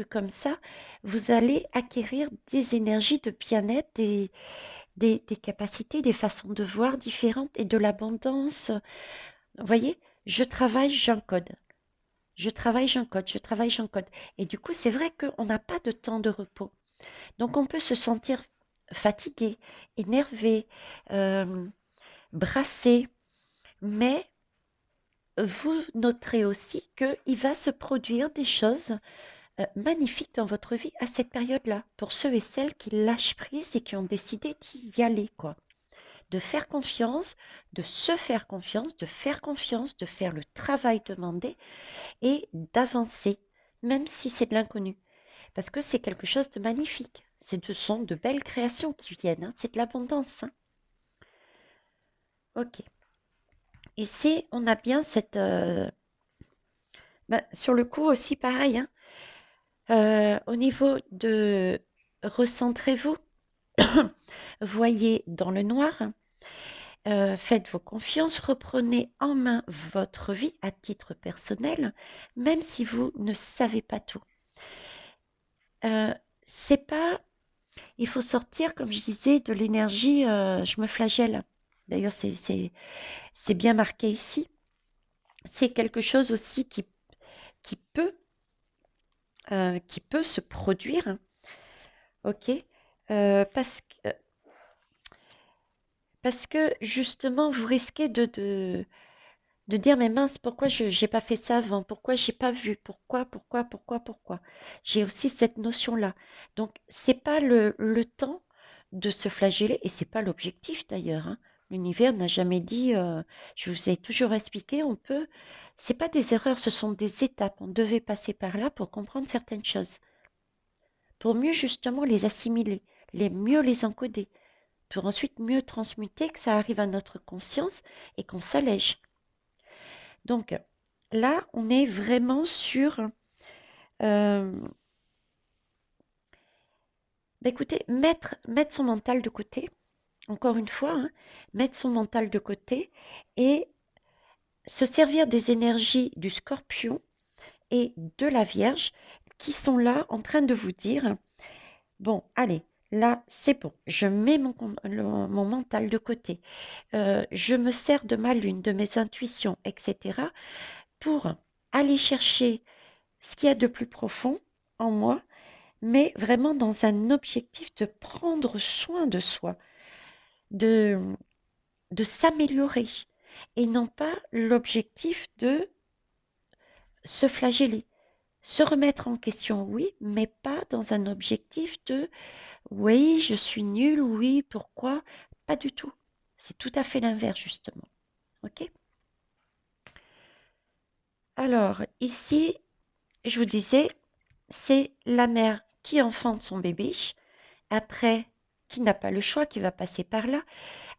comme ça, vous allez acquérir des énergies de bien-être, des capacités, des façons de voir différentes et de l'abondance. Vous voyez, je travaille, j'encode. Je travaille, j'encode, je travaille, j'encode. Et du coup, c'est vrai qu'on n'a pas de temps de repos. Donc, on peut se sentir fatigué, énervé, euh, brassé, mais vous noterez aussi qu'il va se produire des choses magnifiques dans votre vie à cette période-là, pour ceux et celles qui lâchent prise et qui ont décidé d'y aller, quoi. De faire confiance, de se faire confiance, de faire le travail demandé et d'avancer, même si c'est de l'inconnu. Parce que c'est quelque chose de magnifique. Ce sont de belles créations qui viennent, hein. C'est de l'abondance, hein. Ok. Ici, on a bien cette... sur le coup aussi, pareil, hein. Au niveau de recentrez-vous, voyez dans le noir, faites vos confiances, reprenez en main votre vie à titre personnel, même si vous ne savez pas tout. C'est pas, il faut sortir, comme je disais, de l'énergie, je me flagelle. D'ailleurs, c'est bien marqué ici. C'est quelque chose aussi qui peut, qui peut se produire, hein, ok? Parce que justement, vous risquez de dire, mais mince, pourquoi je n'ai pas fait ça avant? Pourquoi j'ai pas vu? Pourquoi? J'ai aussi cette notion-là. Donc, c'est pas le temps de se flageller, et c'est pas l'objectif d'ailleurs, hein. L'univers n'a jamais dit, je vous ai toujours expliqué, on peut, c'est pas des erreurs, ce sont des étapes. On devait passer par là pour comprendre certaines choses, pour mieux justement les assimiler, mieux les encoder, pour ensuite mieux transmuter, que ça arrive à notre conscience et qu'on s'allège. Donc là, on est vraiment sur, écoutez, mettre son mental de côté, encore une fois, hein, mettre son mental de côté et se servir des énergies du scorpion et de la Vierge qui sont là en train de vous dire, bon, allez, là, c'est bon, je mets mon mental de côté, je me sers de ma lune, de mes intuitions, etc., pour aller chercher ce qu'il y a de plus profond en moi, mais vraiment dans un objectif de prendre soin de soi, de, de s'améliorer, et non pas l'objectif de se flageller. Se remettre en question, oui, mais pas dans un objectif de oui, je suis nulle, oui, pourquoi? Pas du tout. C'est tout à fait l'inverse, justement. OK? Alors, ici, je vous disais, c'est la mère qui enfante son bébé. Après, qui n'a pas le choix, qui va passer par là.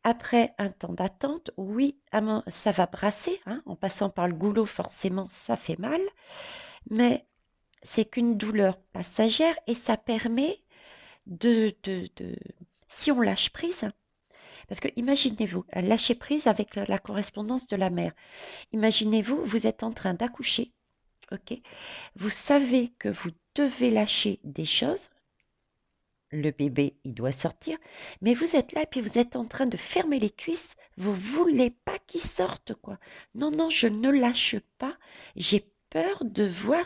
Après un temps d'attente, oui, ça va brasser, hein, en passant par le goulot, forcément, ça fait mal, mais c'est qu'une douleur passagère et ça permet si on lâche prise, parce que imaginez-vous, lâcher prise avec la correspondance de la mère. Imaginez-vous, vous êtes en train d'accoucher, ok? Vous savez que vous devez lâcher des choses. Le bébé, il doit sortir, mais vous êtes là et puis vous êtes en train de fermer les cuisses. Vous voulez pas qu'il sorte, quoi. Non, non, je ne lâche pas. J'ai peur de voir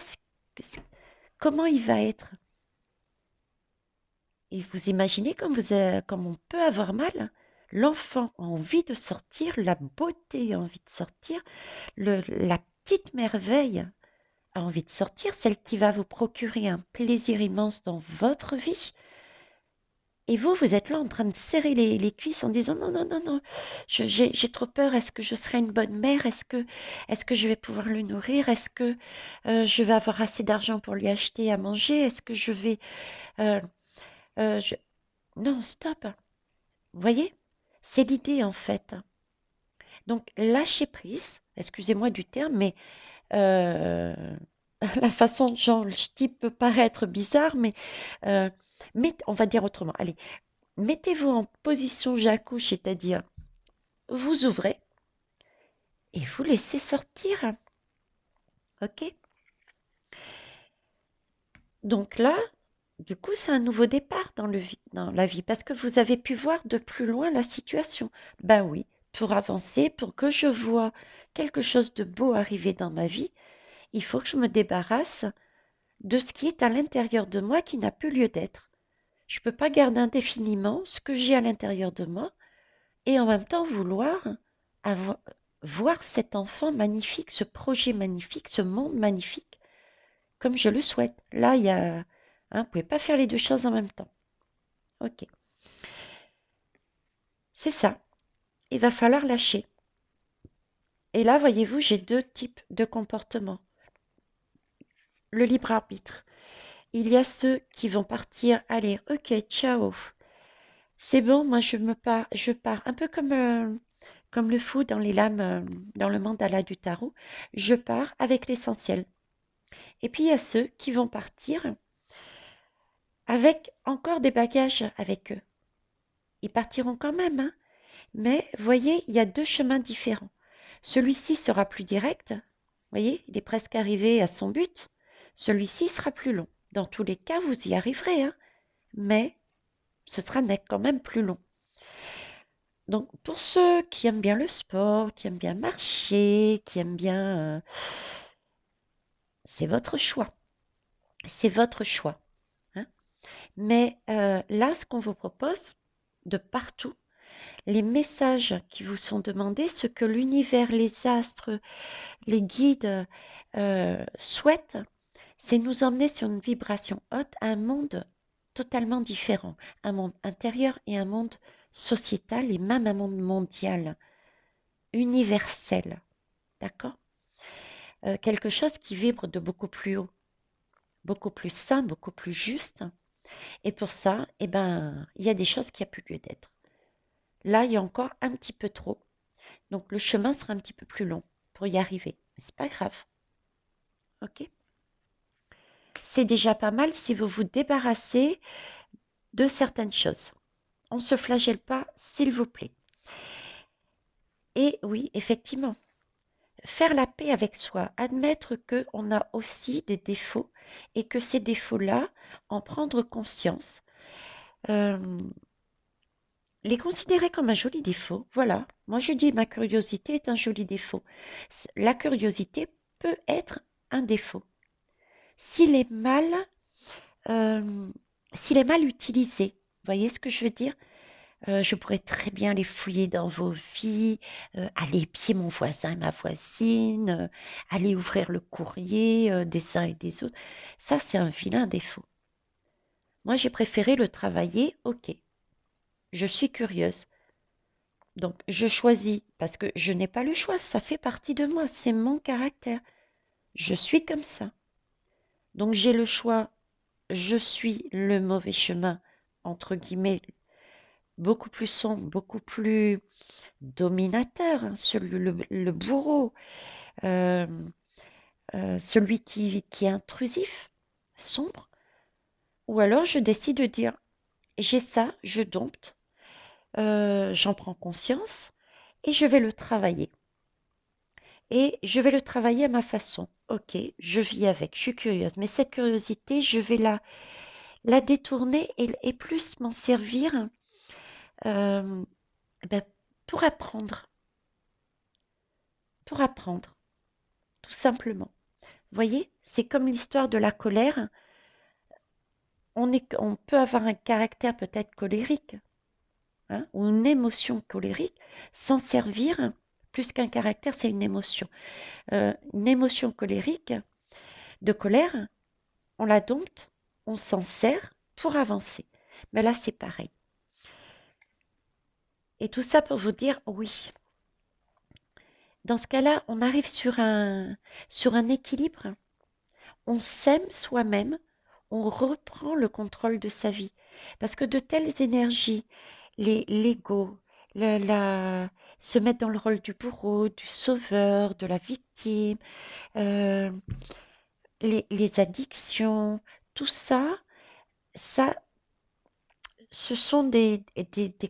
comment il va être. Et vous imaginez comme on peut avoir mal? L'enfant a envie de sortir, la beauté a envie de sortir, la petite merveille a envie de sortir, celle qui va vous procurer un plaisir immense dans votre vie. Et vous, vous êtes là en train de serrer les cuisses en disant non, non, non, non, j'ai trop peur. Est-ce que je serai une bonne mère? Est-ce que je vais pouvoir le nourrir? Est-ce que je vais avoir assez d'argent pour lui acheter à manger? Est-ce que je vais... euh, je- Non, stop. Vous voyez? C'est l'idée en fait. Donc, lâcher prise, excusez-moi du terme, mais euh, la façon dont je dis peut paraître bizarre, euh, mais on va dire autrement. Allez, mettez-vous en position j'accouche, c'est-à-dire vous ouvrez et vous laissez sortir. Ok? Donc là, du coup, c'est un nouveau départ dans la vie parce que vous avez pu voir de plus loin la situation. Ben oui, pour avancer, pour que je vois quelque chose de beau arriver dans ma vie, il faut que je me débarrasse de ce qui est à l'intérieur de moi qui n'a plus lieu d'être. Je ne peux pas garder indéfiniment ce que j'ai à l'intérieur de moi et en même temps vouloir avoir, voir cet enfant magnifique, ce projet magnifique, ce monde magnifique, comme je le souhaite. Là, il y a, hein, vous ne pouvez pas faire les deux choses en même temps. Ok, c'est ça. Il va falloir lâcher. Et là, voyez-vous, j'ai deux types de comportements. Le libre arbitre. Il y a ceux qui vont partir, allez, ok, ciao. C'est bon, moi je pars un peu comme le fou dans les lames, dans le mandala du tarot. Je pars avec l'essentiel. Et puis il y a ceux qui vont partir avec encore des bagages avec eux. Ils partiront quand même, hein. Mais voyez, il y a deux chemins différents. Celui-ci sera plus direct. Voyez, il est presque arrivé à son but. Celui-ci sera plus long. Dans tous les cas, vous y arriverez, hein. Mais ce sera quand même plus long. Donc, pour ceux qui aiment bien le sport, qui aiment bien marcher, qui aiment bien... c'est votre choix. C'est votre choix, hein. Mais là, ce qu'on vous propose, de partout, les messages qui vous sont demandés, ce que l'univers, les astres, les guides souhaitent, c'est nous emmener sur une vibration haute à un monde totalement différent, un monde intérieur et un monde sociétal et même un monde mondial, universel, d'accord? Quelque chose qui vibre de beaucoup plus haut, beaucoup plus sain, beaucoup plus juste. Et pour ça, eh ben, il y a des choses qui n'ont plus lieu d'être. Là, il y a encore un petit peu trop. Donc le chemin sera un petit peu plus long pour y arriver. Mais c'est pas grave. Ok? C'est déjà pas mal si vous vous débarrassez de certaines choses. On ne se flagelle pas, s'il vous plaît. Et oui, effectivement, faire la paix avec soi, admettre qu'on a aussi des défauts et que ces défauts-là, en prendre conscience, euh, les considérer comme un joli défaut. Voilà, moi je dis ma curiosité est un joli défaut. La curiosité peut être un défaut. S'il est mal, euh, s'il est mal utilisé, vous voyez ce que je veux dire? Je pourrais très bien aller fouiller dans vos vies, aller épier mon voisin et ma voisine, aller ouvrir le courrier des uns et des autres. Ça, c'est un vilain défaut. Moi, j'ai préféré le travailler, ok. Je suis curieuse. Donc, je choisis parce que je n'ai pas le choix, ça fait partie de moi, c'est mon caractère. Je suis comme ça. Donc, j'ai le choix, je suis le mauvais chemin, entre guillemets, beaucoup plus sombre, beaucoup plus dominateur, hein, le bourreau, euh, celui qui est intrusif, sombre. Ou alors je décide de dire, j'ai ça, je dompte, j'en prends conscience et je vais le travailler. Et je vais le travailler à ma façon. Ok, je vis avec, je suis curieuse, mais cette curiosité, je vais la détourner et plus m'en servir euh, ben, pour apprendre, pour apprendre, tout simplement. Vous voyez, c'est comme l'histoire de la colère. On peut avoir un caractère peut-être colérique, hein, ou une émotion colérique, s'en servir, plus qu'un caractère, c'est une émotion colérique, de colère, on la dompte, on s'en sert pour avancer. Mais là, c'est pareil. Et tout ça pour vous dire, oui, dans ce cas-là, on arrive sur un équilibre. On s'aime soi-même, on reprend le contrôle de sa vie. Parce que de telles énergies, l'ego, le- la, se mettre dans le rôle du bourreau, du sauveur, de la victime, euh, les addictions, tout ça, ça, ce sont des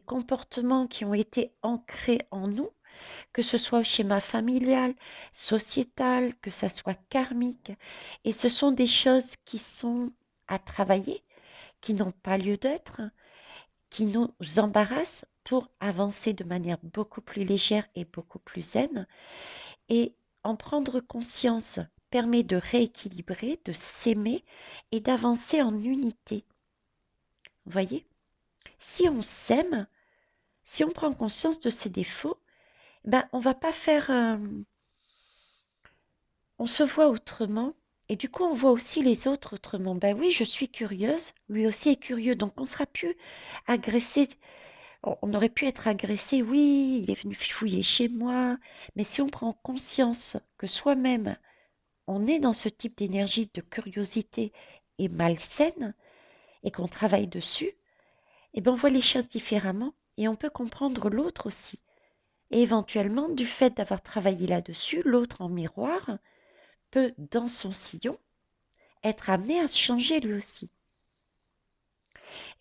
comportements qui ont été ancrés en nous, que ce soit au schéma familial, sociétal, que ça soit karmique. Et ce sont des choses qui sont à travailler, qui n'ont pas lieu d'être, qui nous embarrassent pour avancer de manière beaucoup plus légère et beaucoup plus zen. Et en prendre conscience permet de rééquilibrer, de s'aimer et d'avancer en unité. Vous voyez? Si on s'aime, si on prend conscience de ses défauts, ben on va pas faire, on se voit autrement et du coup on voit aussi les autres autrement. Ben oui, je suis curieuse, lui aussi est curieux, donc on sera plus agressé. On aurait pu être agressé, oui, il est venu fouiller chez moi, mais si on prend conscience que soi-même on est dans ce type d'énergie de curiosité et malsaine et qu'on travaille dessus, eh ben on voit les choses différemment et on peut comprendre l'autre aussi. Et éventuellement, du fait d'avoir travaillé là-dessus, l'autre en miroir peut, dans son sillon, être amené à se changer lui aussi.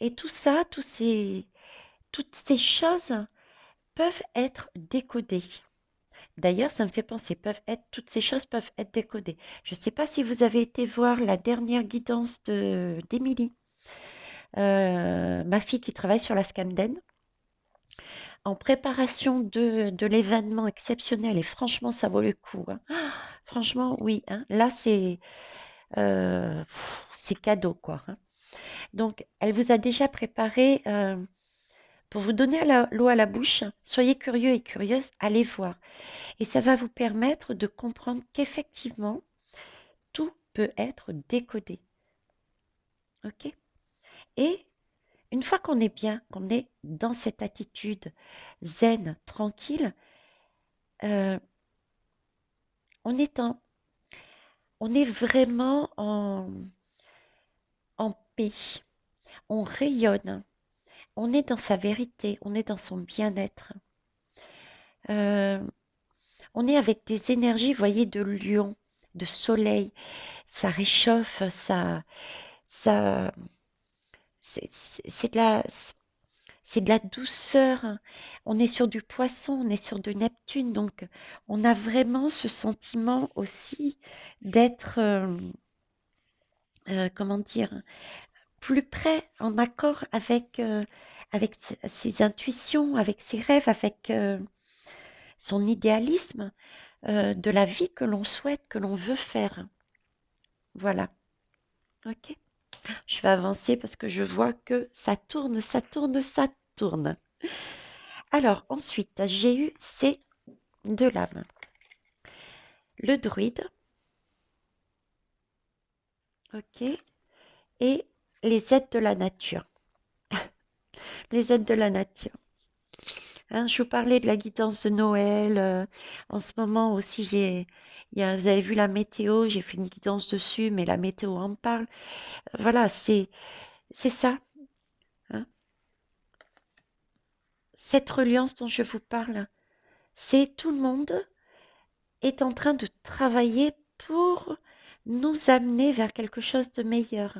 Et tout ça, toutes ces choses peuvent être décodées. D'ailleurs, ça me fait penser, toutes ces choses peuvent être décodées. Je ne sais pas si vous avez été voir la dernière guidance d'Émilie, ma fille qui travaille sur la Scamden, en préparation de l'événement exceptionnel. Et franchement, ça vaut le coup, hein. Ah, franchement, oui, hein. Là, c'est cadeau, quoi, hein. Donc, elle vous a déjà préparé, pour vous donner l'eau à la bouche. Soyez curieux et curieuse, allez voir. Et ça va vous permettre de comprendre qu'effectivement, tout peut être décodé. OK? Et une fois qu'on est bien, qu'on est dans cette attitude zen, tranquille, euh, on est en, on est vraiment en paix. On rayonne. On est dans sa vérité. On est dans son bien-être. Euh, on est avec des énergies, vous voyez, de lion, de soleil. Ça réchauffe, ça, c'est c'est de la douceur. On est sur du poisson, on est sur de Neptune, donc on a vraiment ce sentiment aussi d'être, comment dire, plus près, en accord avec ses intuitions, avec ses rêves, avec son idéalisme de la vie que l'on souhaite, que l'on veut faire. Voilà. Ok. Je vais avancer parce que je vois que ça tourne, ça tourne, ça tourne. Alors, ensuite, j'ai eu ces deux lames. Le druide, ok, et les aides de la nature. Les aides de la nature. Hein, je vous parlais de la guidance de Noël. En ce moment aussi, vous avez vu la météo, j'ai fait une guidance dessus, mais la météo en parle. Voilà, c'est ça, hein. cette reliance dont je vous parle, c'est tout le monde est en train de travailler pour nous amener vers quelque chose de meilleur.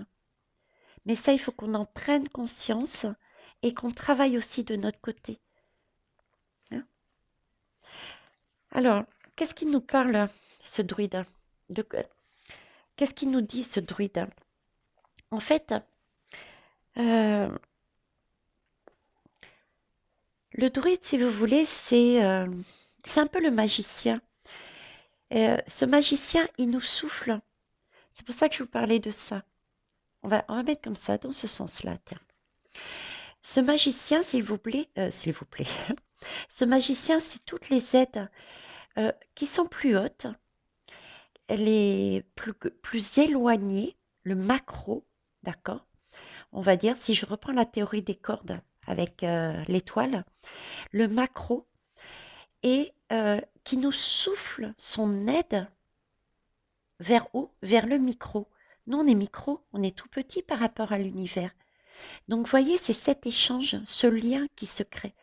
Mais ça, il faut qu'on en prenne conscience et qu'on travaille aussi de notre côté, hein. Alors, qu'est-ce qu'il nous parle, ce druide? De, qu'est-ce qu'il nous dit, ce druide? En fait, euh, le druide, si vous voulez, c'est un peu le magicien. Ce magicien, il nous souffle. C'est pour ça que je vous parlais de ça. On va mettre comme ça, dans ce sens-là, tiens. Ce magicien, s'il vous plaît, ce magicien, c'est toutes les aides qui sont plus hautes, les plus éloignées, le macro, d'accord? On va dire, si je reprends la théorie des cordes avec l'étoile, le macro, et qui nous souffle son aide vers où? Vers le micro. Nous, on est micro, on est tout petit par rapport à l'univers. Donc, vous voyez, c'est cet échange, ce lien qui se crée.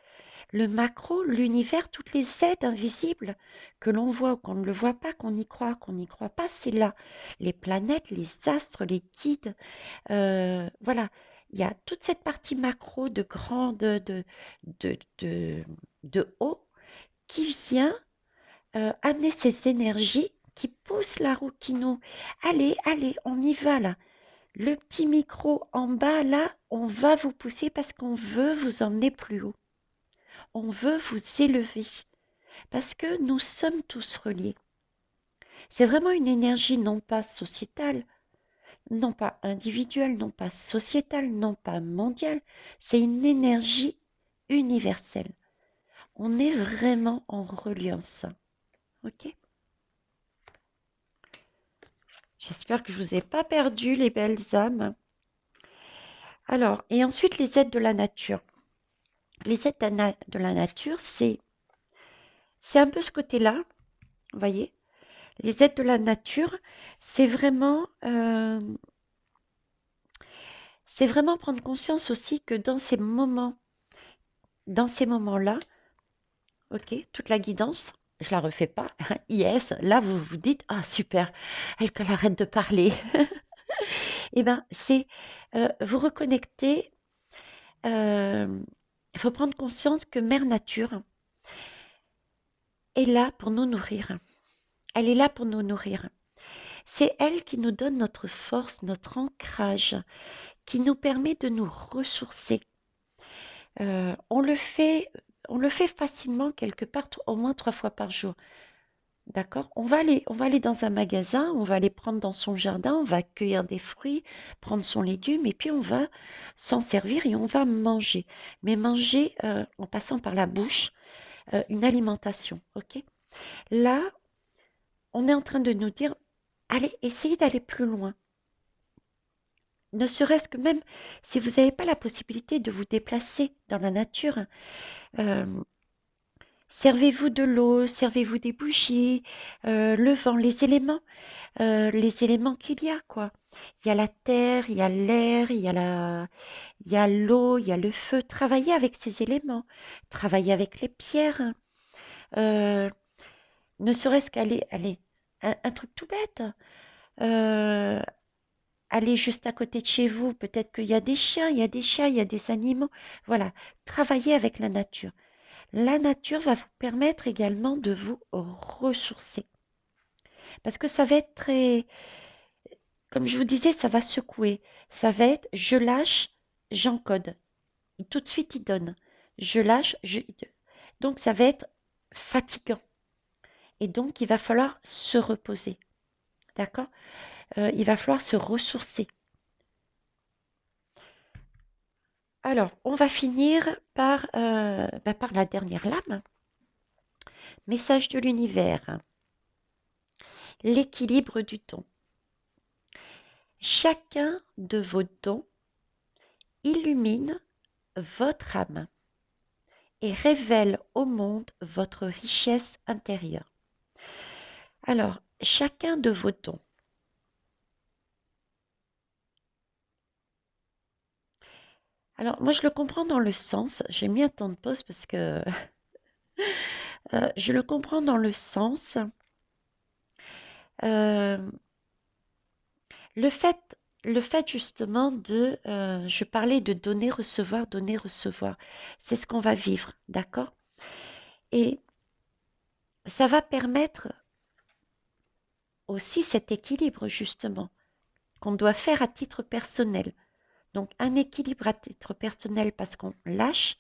Le macro, l'univers, toutes les aides invisibles que l'on voit ou qu'on ne le voit pas, qu'on n'y croit pas, c'est là. Les planètes, les astres, les guides, voilà. Il y a toute cette partie macro de grand, de, de, de haut qui vient amener ces énergies qui poussent la roue, qui nous... Allez, allez, on y va là. Le petit micro en bas là, on va vous pousser parce qu'on veut vous emmener plus haut. On veut vous élever parce que nous sommes tous reliés. C'est vraiment une énergie non pas sociétale, non pas individuelle, non pas sociétale, non pas mondiale. C'est une énergie universelle. On est vraiment en reliance. Ok? J'espère que je vous ai pas perdu, les belles âmes. Alors, et ensuite les aides de la nature. Les aides de la nature, c'est un peu ce côté-là, vous voyez. Les aides de la nature, c'est vraiment, c'est vraiment prendre conscience aussi que dans ces moments-là, ok, toute la guidance, je la refais pas. Yes, là vous vous dites, ah super, elle arrête de parler. Eh ben, c'est vous reconnecter. Il faut prendre conscience que Mère Nature est là pour nous nourrir. Elle est là pour nous nourrir. C'est elle qui nous donne notre force, notre ancrage, qui nous permet de nous ressourcer. Euh, on le fait, on le fait facilement quelque part, au moins 3 fois par jour. D'accord? On va aller dans un magasin, on va aller prendre dans son jardin, on va cueillir des fruits, prendre son légume, et puis on va s'en servir et on va manger. Mais manger en passant par la bouche, une alimentation. Ok? Là, on est en train de nous dire, allez, essayez d'aller plus loin. Ne serait-ce que même si vous n'avez pas la possibilité de vous déplacer dans la nature, euh, servez-vous de l'eau, servez-vous des bougies, le vent, les éléments qu'il y a, quoi. Il y a la terre, il y a l'air, il y a l'eau, il y a le feu. Travaillez avec ces éléments. Travaillez avec les pierres. euh, ne serait-ce allez, un truc tout bête. euh, Allez juste à côté de chez vous, peut-être qu'il y a des chiens, il y a des chats, il y a des animaux. Voilà, travaillez avec la nature. La nature va vous permettre également de vous ressourcer. Parce que ça va être très, comme je vous disais, ça va secouer. Ça va être, je lâche, j'encode. Tout de suite, il donne. Je lâche, donc ça va être fatigant. Et donc, il va falloir se reposer. D'accord? Il va falloir se ressourcer. Alors, on va finir par la dernière lame. Message de l'univers. L'équilibre du don. Chacun de vos dons illumine votre âme et révèle au monde votre richesse intérieure. Alors, chacun de vos dons. Alors, moi, je le comprends dans le sens, j'ai mis un temps de pause parce que je le comprends dans le sens, euh, le fait, le fait justement je parlais de donner, recevoir, c'est ce qu'on va vivre, d'accord? Et ça va permettre aussi cet équilibre justement qu'on doit faire à titre personnel. Donc un équilibre à titre personnel parce qu'on lâche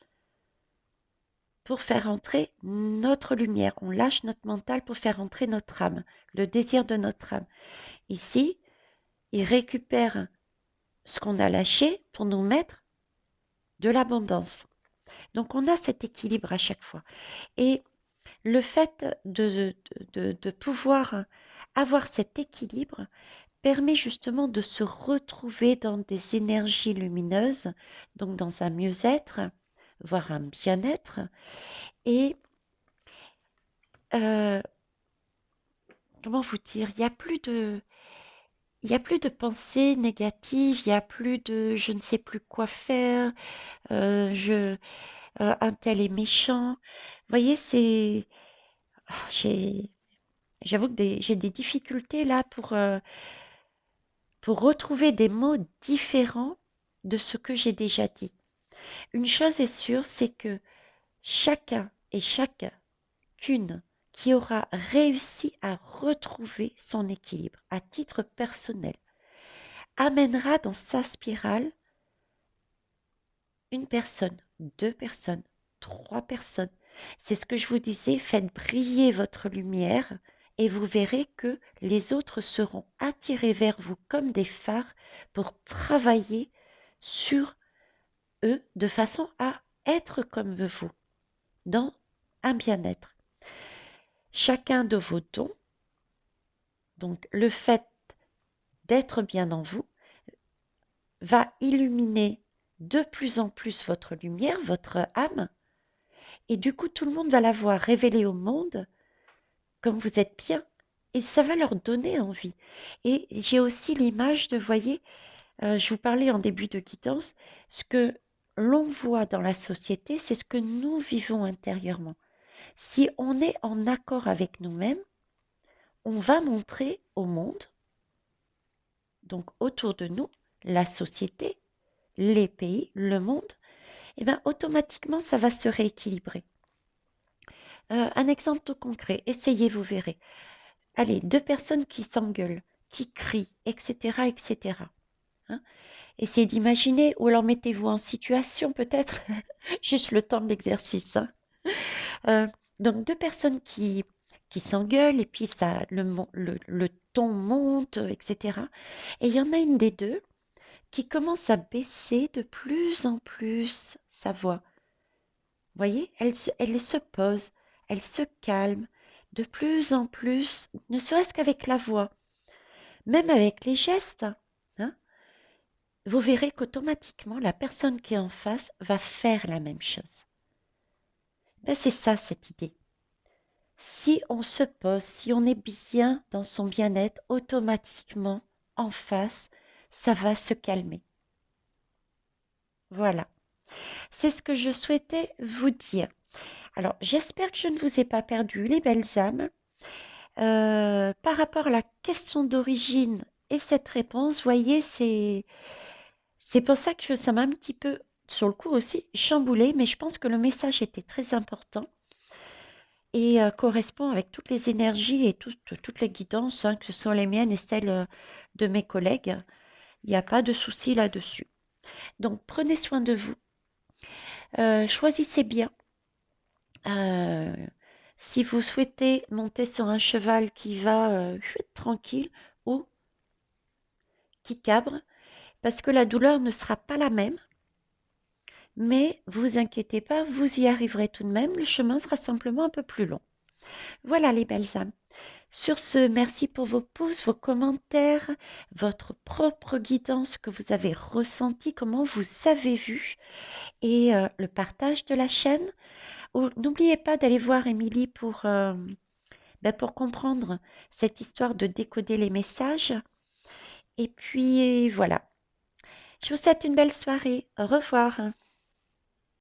pour faire entrer notre lumière. On lâche notre mental pour faire entrer notre âme, le désir de notre âme. Ici, il récupère ce qu'on a lâché pour nous mettre de l'abondance. Donc on a cet équilibre à chaque fois. Et le fait de pouvoir avoir cet équilibre permet justement de se retrouver dans des énergies lumineuses, donc dans un mieux-être, voire un bien-être. Et euh, comment vous dire, il y a plus de pensées négatives, il y a plus de je ne sais plus quoi faire, je, un tel est méchant. Vous voyez, j'ai, j'avoue que j'ai des difficultés là pour retrouver des mots différents de ce que j'ai déjà dit. Une chose est sûre, c'est que chacun et chacune qui aura réussi à retrouver son équilibre à titre personnel amènera dans sa spirale une personne, deux personnes, trois personnes. C'est ce que je vous disais, faites briller votre lumière et vous verrez que les autres seront attirés vers vous comme des phares pour travailler sur eux de façon à être comme vous, dans un bien-être. Chacun de vos dons, donc le fait d'être bien en vous, va illuminer de plus en plus votre lumière, votre âme, et du coup tout le monde va la voir révélée au monde comme vous êtes bien, et ça va leur donner envie. Et j'ai aussi l'image de, voyez, je vous parlais en début de guidance, ce que l'on voit dans la société, c'est ce que nous vivons intérieurement. Si on est en accord avec nous-mêmes, on va montrer au monde, donc autour de nous, la société, les pays, le monde, et bien automatiquement ça va se rééquilibrer. Un exemple tout concret, essayez, vous verrez. Allez, deux personnes qui s'engueulent, qui crient, etc., etc. Hein. Essayez d'imaginer, ou alors mettez-vous en situation peut-être, juste le temps de l'exercice. Hein. Euh, donc deux personnes qui s'engueulent et puis ça, le ton monte, etc. Et il y en a une des deux qui commence à baisser de plus en plus sa voix. Vous voyez, elle se pose, elle se calme de plus en plus, ne serait-ce qu'avec la voix, même avec les gestes. Hein. Vous verrez qu'automatiquement, la personne qui est en face va faire la même chose. Ben, c'est ça cette idée. Si on se pose, si on est bien dans son bien-être, automatiquement, en face, ça va se calmer. Voilà. C'est ce que je souhaitais vous dire. Alors, j'espère que je ne vous ai pas perdu, les belles âmes. Par rapport à la question d'origine et cette réponse, voyez, c'est pour ça que ça m'a un petit peu, sur le coup aussi, chamboulé, mais je pense que le message était très important et correspond avec toutes les énergies et toutes les guidances, hein, que ce soit les miennes et celles de mes collègues. Il n'y a pas de souci là-dessus. Donc, prenez soin de vous. Choisissez bien. Euh, si vous souhaitez monter sur un cheval qui va tranquille ou qui cabre, parce que la douleur ne sera pas la même, mais vous inquiétez pas, vous y arriverez tout de même, le chemin sera simplement un peu plus long. Voilà les belles âmes. Sur ce, merci pour vos pouces, vos commentaires, votre propre guidance que vous avez ressenti, comment vous avez vu, et le partage de la chaîne. N'oubliez pas d'aller voir Émilie pour comprendre cette histoire de décoder les messages. Et puis voilà. Je vous souhaite une belle soirée. Au revoir.